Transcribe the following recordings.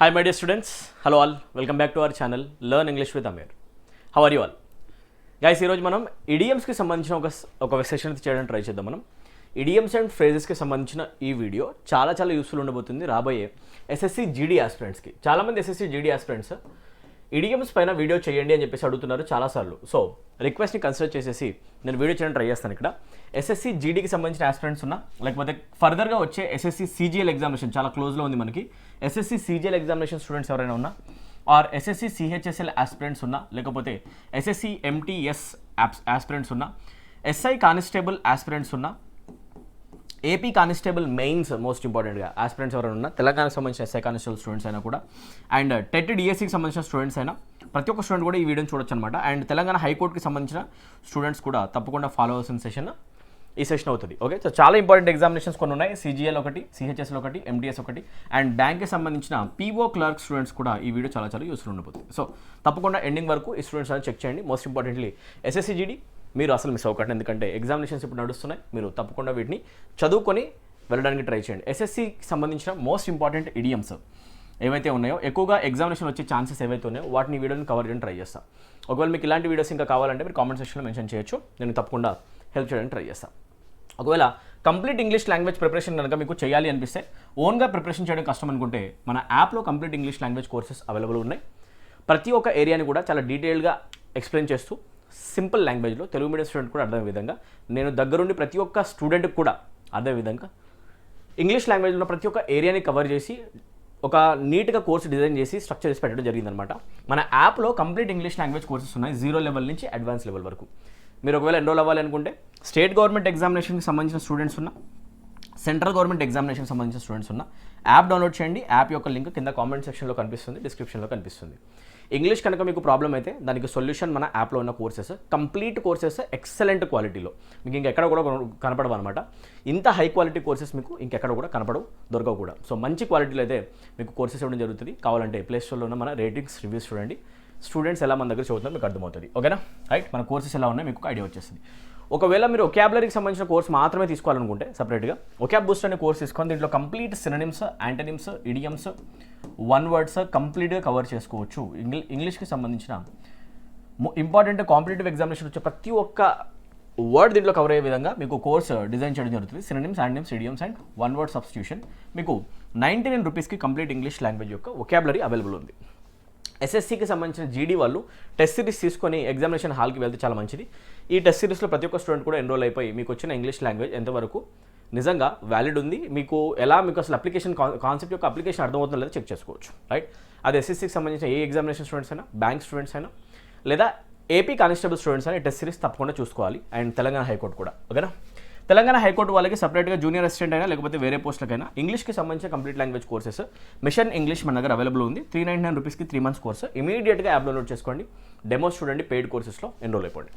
Hi my dear students, hello all, welcome back to our channel Learn English with Amir. How are you all? Guys, ఈరోజు మనం ఇడియమ్స్కి సంబంధించిన ఒక session చేయడానికి try చేద్దాం. మనం idioms and ఫ్రేజెస్కి సంబంధించిన ఈ వీడియో చాలా యూస్ఫుల్ ఉండబోతుంది రాబోయే ఎస్ఎస్సి జీడీ ఆస్పిరెంట్స్కి. చాలామంది ఎస్ఎస్సి జీడీ ఆస్పిరెంట్స్ ఇడియమ్స్ పైన వీడియో చేయండి అని చెప్పేసి అడుగుతున్నారు చాలాసార్లు. సో రిక్వెస్ట్ని కన్సిడర్ చేసేసి నేను వీడియో చేయడానికి ట్రై చేస్తాను. ఇక్కడ ఎస్ఎస్సి జీడీకి సంబంధించిన ఆస్పిరెంట్స్ ఉన్నా, లేకపోతే ఫర్దర్గా వచ్చే ఎస్ఎస్సి సిజిఎల్ ఎగ్జామినేషన్ చాలా క్లోజ్లో ఉంది మనకి. ఎస్ఎస్సి సిజిఎల్ ఎగ్జామినేషన్ స్టూడెంట్స్ ఎవరైనా ఉన్నా, ఆర్ ఎస్ఎస్సి సిహెచ్ఎస్ఎల్ ఆస్పిరెంట్స్ ఉన్నా, లేకపోతే ఎస్ఎస్సి ఎంటీఎస్ ఆస్పిరెంట్స్ ఉన్నా, ఎస్ఐ కానిస్టేబుల్ ఆస్పిరెంట్స్ ఉన్నా, ఏపీ కానిస్టేబుల్ మెయిన్స్ మోస్ట్ ఇంపార్టెంట్గా ఆస్పిరెంట్స్ ఎవరైనా ఉన్నా, తెలంగాణకు సంబంధించిన ఎస్ఐ కానిస్టేబుల్ స్టూడెంట్స్ అయినా కూడా, అండ్ టెట్ డిఎస్సికి సంబంధించిన స్టూడెంట్స్ అయినా ప్రతి ఒక్క స్టూడెంట్ కూడా ఈ వీడియోని చూడొచ్చు అనమాట. అండ్ తెలంగాణ హైకోర్టుకి సంబంధించిన స్టూడెంట్స్ కూడా తప్పకుండా ఫాలో అవ్వాల్సిన సెషన్ ఈ సెషన్ అవుతుంది. ఓకే, సో చాలా ఇంపార్టెంట్ ఎగ్జామినేషన్స్ కొన్ని ఉన్నాయి. సిజిఎల్ ఒకటి, సిహెచ్ఎస్ఎల్ ఒకటి, ఎంటీఎస్ ఒకటి, అండ్ బ్యాంక్కి సంబంధించిన పీఓ క్లర్క్ స్టూడెంట్స్ కూడా ఈ వీడియో చాలా యూస్ఫుల్ ఉండబోతుంది. సో తప్పకుండా ఎండింగ్ వరకు ఈ స్టూడెంట్స్ అని చెక్ చేయండి. మోస్ట్ ఇంపార్టెంట్లీ ఎస్ఎస్సి జీడీ మీరు అసలు మిస్ అవ్వకండి, ఎందుకంటే ఎగ్జామినేషన్స్ ఇప్పుడు నడుస్తున్నాయి. మీరు తప్పకుండా వీటిని చదువుకొని వెళ్ళడానికి ట్రై చేయండి. ఎస్ఎస్సికి సంబంధించిన మోస్ట్ ఇంపార్టెంట్ ఇడియమ్స్ ఏవైతే ఉన్నాయో, ఎక్కువగా ఎగ్జామినేషన్ వచ్చే ఛాన్సెస్ ఏవైతే ఉన్నాయో వాటిని వీడియోని కవర్ చేయడానికి ట్రై చేస్తాను. ఒకవేళ మీకు ఇలాంటి వీడియోస్ ఇంకా కావాలంటే మీరు కామెంట్ సెక్షన్లో మెన్షన్ చేయొచ్చు, నేను తప్పకుండా హెల్ప్ చేయడానికి ట్రై చేస్తాను. ఒకవేళ కంప్లీట్ ఇంగ్లీష్ లాంగ్వేజ్ ప్రిపరేషన్ కనుక మీకు చేయాలి అనిపిస్తే, ఓన్గా ప్రిపరేషన్ చేయడం కష్టం అనుకుంటే, మన యాప్లో complete English language courses available ఉన్నాయి. ప్రతి ఒక్క ఏరియాని కూడా చాలా డీటెయిల్గా ఎక్స్ప్లెయిన్ చేస్తూ సింపుల్ లాంగ్వేజ్లో తెలుగు మీడియం స్టూడెంట్ కూడా అర్థమయ్యే విధంగా, నేను దగ్గరుండి ప్రతి ఒక్క స్టూడెంట్కి కూడా అర్థమయ్యే విధంగా ఇంగ్లీష్ లాంగ్వేజ్లో ప్రతి ఒక్క ఏరియాని కవర్ చేసి ఒక నీట్గా కోర్సు డిజైన్ చేసి స్ట్రక్చర్ చేసి పెట్టడం జరిగిందనమాట. మన యాప్లో కంప్లీట్ ఇంగ్లీష్ లాంగ్వేజ్ కోర్సెస్ ఉన్నాయి, 0 లెవెల్ నుంచి అడ్వాన్స్ లెవెల్ వరకు. మీరు ఒకవేళ ఎన్రోల్ అవ్వాలి అనుకుంటే, స్టేట్ గవర్నమెంట్ ఎగ్జామినేషన్కి సంబంధించిన స్టూడెంట్స్ ఉన్నా, సెంట్రల్ గవర్నమెంట్ ఎగ్జామినేషన్కి సంబంధించిన స్టూడెంట్స్ ఉన్నా, యాప్ డౌన్లోడ్ చేయండి. యాప్ యొక్క లింక్ కింద కామెంట్ సెక్షన్లో కనిపిస్తుంది, డిస్క్రిప్షన్లో కనిపిస్తుంది. ఇంగ్లీష్ కనుక మీకు ప్రాబ్లం అయితే దానికి సొల్యూషన్ మన యాప్లో ఉన్న కోర్సెస్, కంప్లీట్ కోర్సెస్ ఎక్సలెంట్ క్వాలిటీలో మీకు ఇంకెక్కడ కూడా కనపడవు అనమాట. ఇంత హై క్వాలిటీ కోర్సెస్ మీకు ఇంకెక్కడ కూడా కనపడవు, దొరకవు కూడా. సో మంచి క్వాలిటీలో అయితే మీకు కోర్సెస్ ఇవ్వడం జరుగుతుంది. కావాలంటే ప్లే స్టోర్లో ఉన్న మన రేటింగ్స్ రివ్యూస్ చూడండి, స్టూడెంట్స్ ఎలా మన దగ్గర చదువుతారో మీకు అర్థమవుతుంది. ఓకేనా, రైట్? మన కోర్సెస్ ఎలా ఉన్నాయో మీకు ఐడియా వచ్చేస్తుంది. ఒకవేళ మీరు ఒకాబులరీకి సంబంధించిన కోర్స్ మాత్రమే తీసుకోవాలనుకుంటే, సపరేట్గా ఒకాబ్ బూస్ట్ అనే కోర్స్ తీసుకొని దీంట్లో complete synonyms, antonyms, idioms, one words కంప్లీట్గా కవర్ చేసుకోవచ్చు. ఇంగ్లీష్కి సంబంధించిన ఇంపార్టెంట్ కాంపిటేటివ్ ఎగ్జామినేషన్ వచ్చే ప్రతి ఒక్క వర్డ్ దీంట్లో కవర్ అయ్యే విధంగా మీకు కోర్స్ డిజైన్ చేయడం జరుగుతుంది. Synonyms, antonyms, idioms and one word substitution మీకు 99 రూపీస్కి కంప్లీట్ ఇంగ్లీష్ లాంగ్వేజ్ యొక్క ఒకాబులరీ అవైలబుల్ ఉంది. ఎస్ఎస్సికి సంబంధించిన జీడీ వాళ్ళు టెస్ట్ సిరీస్ తీసుకొని ఎగ్జామినేషన్ హాల్కి వెళ్తే చాలా మంచిది. ఈ టెస్ట్ సిరీస్లో ప్రతి ఒక్క స్టూడెంట్ కూడా ఎన్రోల్ అయిపోయి మీకు వచ్చిన ఇంగ్లీష్ లాంగ్వేజ్ ఎంతవరకు నిజంగా వ్యాలిడ్ ఉంది, మీకు అసలు అప్లికేషన్ కాన్సెప్ట్ యొక్క అప్లికేషన్ అర్థమవుతుందో లేదో చెక్ చేసుకోవచ్చు, రైట్? అది ఎస్ఎస్సికి సంబంధించిన ఏ ఎగ్జామినేషన్ స్టూడెంట్స్ అయినా, బ్యాంక్ స్టూడెంట్స్ అయినా, లేదా ఏపీ కానిస్టేబుల్ స్టూడెంట్స్ అయినా టెస్ట్ సిరీస్ తప్పకుండా చూసుకోవాలి. అండ్ తెలంగాణ హైకోర్టు కూడా. ఓకేనా, తెలంగాణ హైకోర్టు వాళ్ళకి సపరేట్గా జూనియర్ అసిస్టెంట్ అయినా, లేకపోతే వేరే పోస్టులకైనా ఇంగ్లీష్కి సంబంధించిన complete language courses mission English మన దగ్గర అవైలబుల్ ఉంది. 399 రూపీస్కి 3 మంత్స్ కోర్సు. ఇమీడియట్గా యాప్ డౌన్లోడ్ చేసుకోండి, డెమోస్ చూడండి, పెయిడ్ కోర్సెస్లో ఎన్రోల్ అయిపోండి.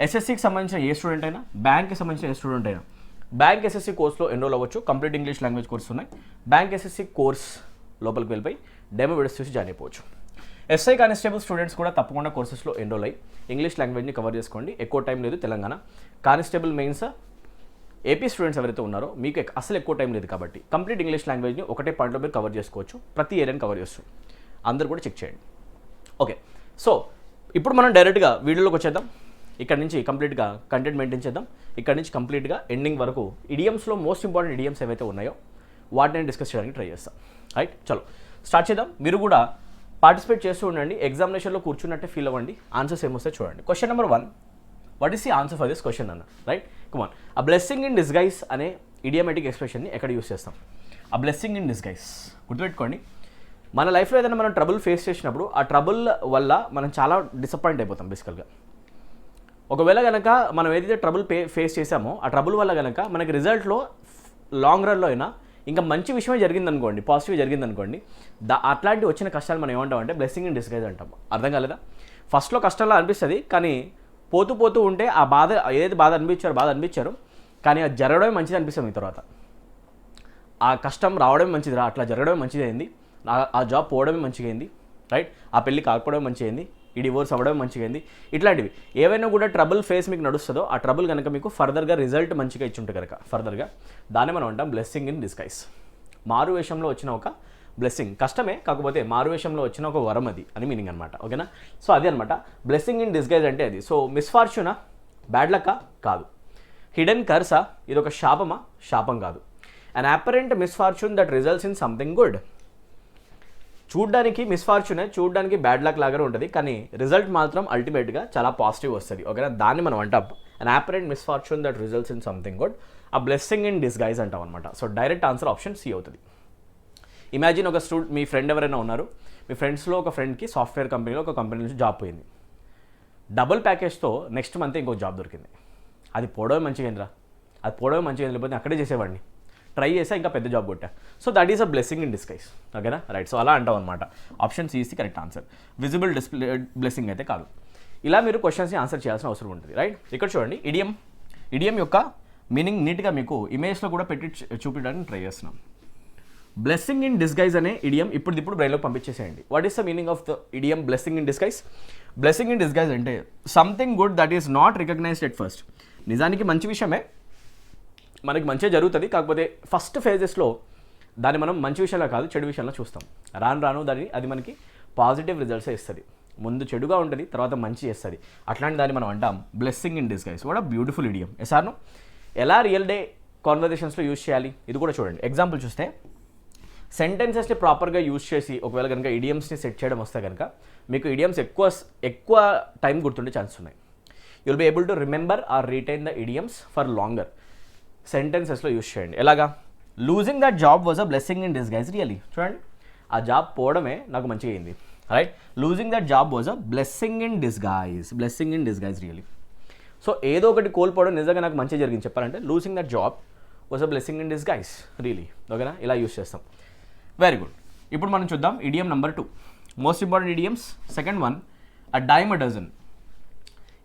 ఎస్ఎస్సికి సంబంధించిన ఏ స్టూడెంట్ అయినా, బ్యాంక్కి సంబంధించిన ఏ స్టూడెంట్ అయినా బ్యాంక్ ఎస్ఎస్సి కోర్సులో ఎన్రోల్ అవ్వచ్చు. కంప్లీట్ ఇంగ్లీష్ లాంగ్వేజ్ కోర్స్ ఉన్నాయి. బ్యాంక్ ఎస్ఎస్సి కోర్స్ లోపలికి వెళ్ళిపోయి డెమో వీడియోస్ చూసి జాయిన్ అయిపోవచ్చు. ఎస్ఐ కానిస్టేబుల్ స్టూడెంట్స్ కూడా తప్పకుండా కోర్సెస్లో ఎన్రోల్ అయ్యి ఇంగ్లీష్ లాంగ్వేజ్ని కవర్ చేసుకోండి. ఎక్కువ టైం లేదు. Telangana constable mains AP students ఎవరైతే ఉన్నారో మీకు అసలు ఎక్కువ టైం లేదు కాబట్టి కంప్లీట్ ఇంగ్లీష్ లాంగ్వేజ్ని ఒకటే పాయింట్లో మీరు కవర్ చేసుకోవచ్చు. ప్రతి ఏరియాని కవర్ చేస్తూ అందరూ కూడా చెక్ చేయండి. ఓకే, సో ఇప్పుడు మనం డైరెక్ట్గా వీడియోలోకి వచ్చేద్దాం. ఇక్కడ నుంచి కంప్లీట్గా కంటెంట్ మెయింటైన్ చేద్దాం. ఇక్కడ నుంచి కంప్లీట్గా ఎండింగ్ వరకు ఇడియమ్స్లో మోస్ట్ ఇంపార్టెంట్ ఇడియమ్స్ ఏవైతే ఉన్నాయో వాటిని డిస్కస్ చేయడానికి ట్రై చేస్తాం, రైట్? చలో స్టార్ట్ చేద్దాం. మీరు కూడా పార్టిసిపేట్ చేస్తూ ఉండండి. ఎగ్జామినేషన్లో కూర్చున్నట్టే ఫీల్ అవ్వండి. ఆన్సర్స్ ఏమొస్తే చూడండి. Question number 1, what is the answer for this question అన్న, right? Come on. A blessing in disguise అనే ఇడియమాటిక్ ఎక్స్ప్రెషన్ని ఎక్కడ యూస్ చేస్తాం? అ బ్లెస్సింగ్ ఇన్ డిస్గైజ్ గుర్తుపెట్టుకోండి. మన లైఫ్లో ఏదైనా మనం ట్రబుల్ ఫేస్ చేసినప్పుడు ఆ ట్రబుల్ వల్ల మనం చాలా డిసప్పాయింట్ అయిపోతాం బేసికల్గా. ఒకవేళ కనుక మనం ఏదైతే ట్రబుల్ ఫేస్ చేసామో ఆ ట్రబుల్ వల్ల కనుక మనకి రిజల్ట్లో లాంగ్ రన్లో అయినా ఇంకా మంచి విషయమే జరిగిందనుకోండి, పాజిటివ్ జరిగిందనుకోండి, అట్లాంటి వచ్చిన కష్టాలు మనం ఏమంటామంటే బ్లెస్సింగ్ ఇన్ డిస్గైజ్ అంటాం. అర్థం కాలేదా? ఫస్ట్లో కష్టంలా అనిపిస్తుంది, కానీ పోతూ ఉంటే ఆ బాధ ఏదైతే బాధ అనిపించారో కానీ అది జరగడమే మంచిది అనిపిస్తుంది. మీ తర్వాత ఆ కష్టం రావడమే మంచిదిరా, అట్లా జరగడమే మంచిది అయింది, ఆ జాబ్ పోవడమే మంచిగా అయింది, రైట్? ఆ పెళ్ళి కాకపోవడమే మంచిగా అయింది, ఈ డివోర్స్ అవ్వడం మంచిగా అయింది. ఇట్లాంటివి ఏవైనా కూడా ట్రబుల్ ఫేస్ మీకు నడుస్తుందో ఆ ట్రబుల్ కనుక మీకు ఫర్దర్గా రిజల్ట్ మంచిగా ఇచ్చుంటే కనుక ఫర్దర్గా దాన్ని మనం అంటాం బ్లెస్సింగ్ ఇన్ డిస్గైజ్. మారు వేషంలో వచ్చిన ఒక బ్లెస్సింగ్ కష్టమే, కాకపోతే మారువేషంలో వచ్చిన ఒక వరం అది అని మీనింగ్ అనమాట. ఓకేనా? సో అది అనమాట బ్లెస్సింగ్ ఇన్ డిస్గైజ్ అంటే అది. సో మిస్ఫార్చ్యూనా, బ్యాడ్ లక్కా కాదు. హిడెన్ కర్సా, ఇది ఒక శాపమా, శాపం కాదు. An apparent misfortune that results in something good. చూడ్డానికి మిస్ఫార్చ్యూనే, చూడ్డానికి బ్యాడ్ లక్ లాగానే ఉంటుంది, కానీ రిజల్ట్ మాత్రం అల్టిమేట్గా చాలా పాజిటివ్ వస్తుంది. ఓకేనా? దాన్ని మనం అంటాం an apparent misfortune that results in something good, a blessing in disguise అంటాం అనమాట. So direct answer option C అవుతుంది. ఇమాజిన్ ఒక మీ ఫ్రెండ్ ఎవరైనా ఉన్నారు, మీ ఫ్రెండ్స్లో ఒక ఫ్రెండ్కి సాఫ్ట్వేర్ కంపెనీలో ఒక కంపెనీ నుంచి జాబ్ పోయింది. డబుల్ ప్యాకేజ్తో నెక్స్ట్ మంత్ ఇంకో జాబ్ దొరికింది. అది పోవడమే మంచిగా ఏంద్రా, అది పోవడమే మంచిగా ఏంది, లేకపోతే అక్కడే చేసేవాడిని, ట్రై చేసా ఇంకా పెద్ద జాబ్ కొట్టా. So that is a blessing in disguise. ఓకేనా? రైట్. సో అలా అంటాం అనమాట. Option C is the correct answer. Visible display blessing అయితే కాదు. ఇలా మీరు క్వశ్చన్స్ని ఆన్సర్ చేయాల్సిన అవసరం ఉంటుంది. రైట్. ఇక్కడ చూడండి, ఇడియం యొక్క మీనింగ్ నీట్గా మీకు ఇమేజ్లో కూడా పెట్టి చూపించడానికి ట్రై చేస్తున్నాం. బ్లెస్సింగ్ ఇన్ డిస్గైజ్ అనే ఇడియం ఇప్పుడు బ్రెయిన్లో పంపించేసేయండి. What is the meaning of the idiom blessing in disguise? Blessing in disguise అంటే something good that is not recognised at first. నిజానికి మంచి విషయమే, మనకి మంచిగా జరుగుతుంది, కాకపోతే ఫస్ట్ ఫేజెస్లో దాన్ని మనం మంచి విషయంలో కాదు చెడు విషయంలో చూస్తాం. రాను అది మనకి పాజిటివ్ రిజల్ట్సే ఇస్తుంది. ముందు చెడుగా ఉంటుంది, తర్వాత మంచి చేస్తుంది. అట్లాంటి దాన్ని మనం అంటాం blessing in disguise. What a beautiful idiom. ఎసార్ను ఎలా రియల్ డే కాన్వర్జేషన్స్లో యూజ్ చేయాలి ఇది కూడా చూడండి. ఎగ్జాంపుల్ చూస్తే సెంటెన్సెస్ని ప్రాపర్గా యూజ్ చేసి ఒకవేళ కనుక ఇడియమ్స్ని సెట్ చేయడం వస్తే కనుక మీకు ఇడియమ్స్ ఎక్కువ టైం గుర్తుండే ఛాన్సెస్ ఉన్నాయి. You'll be able to remember or retain the idioms for longer. సెంటెన్సెస్లో యూజ్ చేయండి. ఎలాగా? Losing that job was a blessing in disguise. Really చూడండి, ఆ జాబ్ పోవడమే నాకు మంచిగా అయింది. Right. Losing that job was a blessing in disguise really. So ఏదో ఒకటి కోల్పోవడం నిజంగా నాకు మంచిగా జరిగింది చెప్పాలంటే losing that job was a blessing in disguise really. ఓకేనా? ఇలా యూజ్ చేస్తాం. Very good. ఇప్పుడు మనం చూద్దాం idiom number 2. Most important idioms. Second one, a dime a dozen.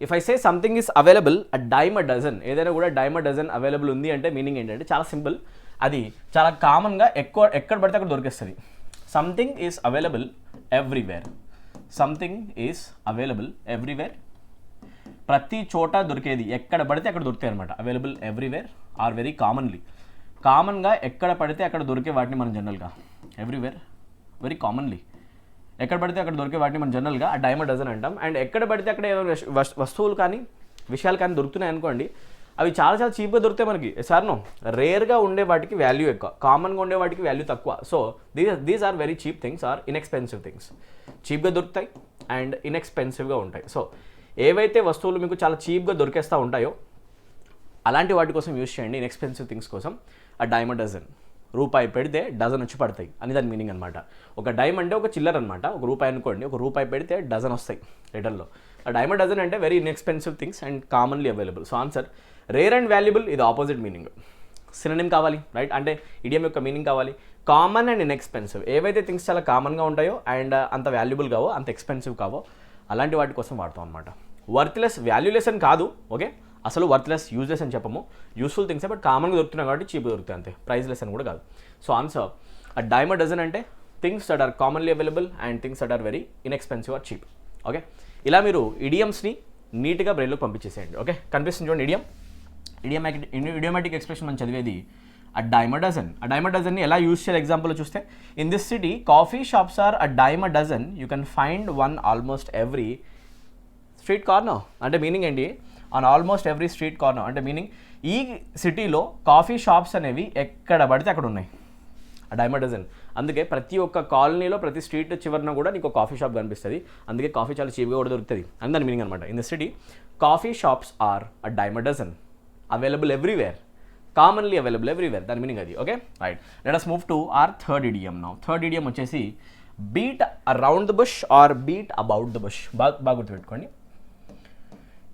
If I say something is available a dime a dozen, ఏదైనా కూడా dime a dozen available ఉంది అంటే మీనింగ్ ఏంటంటే చాలా సింపుల్. అది చాలా కామన్గా ఎక్కడ పడితే అక్కడ దొరికేస్తుంది. Something is available everywhere. Something is available everywhere. ప్రతి చోట దొరికేది, ఎక్కడ పడితే అక్కడ దొరుకుతాయి అనమాట. అవైలబుల్ ఎవ్రీవేర్ ఆర్ వెరీ కామన్గా ఎక్కడ పడితే అక్కడ దొరికే వాటిని మనం జనరల్గా ఎవ్రీవేర్ వెరీ కామన్లీ ఎక్కడ పడితే అక్కడ దొరికే వాటిని మనం జనరల్గా ఆ డైమ్ అ డజన్ అంటాం. అండ్ ఎక్కడ పడితే అక్కడ ఏదో వస్తువులు కానీ విషయాలు కానీ దొరుకుతున్నాయి అనుకోండి, అవి చాలా చీప్గా దొరుకుతాయి మనకి. సార్నో రేర్గా ఉండే వాటికి వాల్యూ ఎక్కువ, కామన్గా ఉండే వాటికి వాల్యూ తక్కువ. So these are very cheap things or inexpensive things. చీప్గా దొరుకుతాయి అండ్ ఇన్ఎక్స్పెన్సివ్గా ఉంటాయి. సో ఏవైతే వస్తువులు మీకు చాలా చీప్గా దొరికేస్తూ ఉంటాయో అలాంటి వాటి కోసం యూజ్ చేయండి. ఇన్ఎక్స్పెన్సివ్ థింగ్స్ కోసం ఆ డైమ్ అ డజన్. రూపాయి పెడితే డజన్ వచ్చి పడతాయి అని దాని మీనింగ్ అనమాట. ఒక డైమ్ అంటే ఒక చిల్లర్ అనమాట. ఒక రూపాయి అనుకోండి, ఒక రూపాయి పెడితే డజన్ వస్తాయి రిటర్న్లో. ఆ డైమ్ అ డజన్ అంటే very inexpensive things and commonly available. So answer rare and valuable, ఇది ఆపోజిట్ మీనింగ్. సినోనిమ్ కావాలి. రైట్. అంటే ఇడియం యొక్క మీనింగ్ కావాలి కామన్ అండ్ ఇన్ఎక్స్పెన్సివ్. ఏవైతే థింగ్స్ చాలా కామన్గా ఉంటాయో అండ్ అంత వాల్యుబుల్ కావో, అంత ఎక్స్పెన్సివ్ కావో అలాంటి వాటి కోసం వాడతాం అనమాట. వర్త్లెస్, వాల్యూలెస్ అని కాదు. ఓకే, అసలు వర్త్లెస్, యూజ్లెస్ అని చెప్పము. యూస్ఫుల్ థింగ్స్ బట్ కామన్గా దొరుకుతున్నాయి కాబట్టి చీప్గా దొరుకుతాయి అంతే. ప్రైజ్లెస్ అని కూడా కాదు. So answer a dime a dozen అంటే things that are commonly available and things that are very inexpensive or cheap. Okay, ఇలా మీరు ఇడియమ్స్ని నీట్గా బ్రెయిన్లో పంపించేసేయండి. ఓకే, కనిపిస్తుంది చూడండి ఇడియం. ఇడియోమాటిక్ ఎక్స్ప్రెషన్ మనం చదివేది a dime a dozen. A dime a డజన్ని ఎలా యూజ్ చేయాలి ఎగ్జాంపుల్ చూస్తే, in this city coffee shops are a dime a dozen, you can find one almost every street corner. అంటే meaning ఏంటి? On almost every street corner అంటే meaning ఈ సిటీలో coffee shops అనేవి ఎక్కడ పడితే అక్కడ ఉన్నాయి. ఆ డైమ్ అ డజన్. అందుకే ప్రతి ఒక్క కాలనీలో ప్రతి స్ట్రీట్ చివరిన కూడా నీకు కాఫీ షాప్ కనిపిస్తుంది. అందుకే కాఫీ చాలా చీప్గా కూడా దొరుకుతుంది అని దాని మీనింగ్ అనమాట. In the city coffee shops are a dime a dozen, available everywhere, commonly available everywhere, దాని మీనింగ్ అది. Okay, right. Let us move to our third idiom now. Third idiom వచ్చేసి beat around the bush or beat about the bush. బాగా గుర్తుపెట్టుకోండి.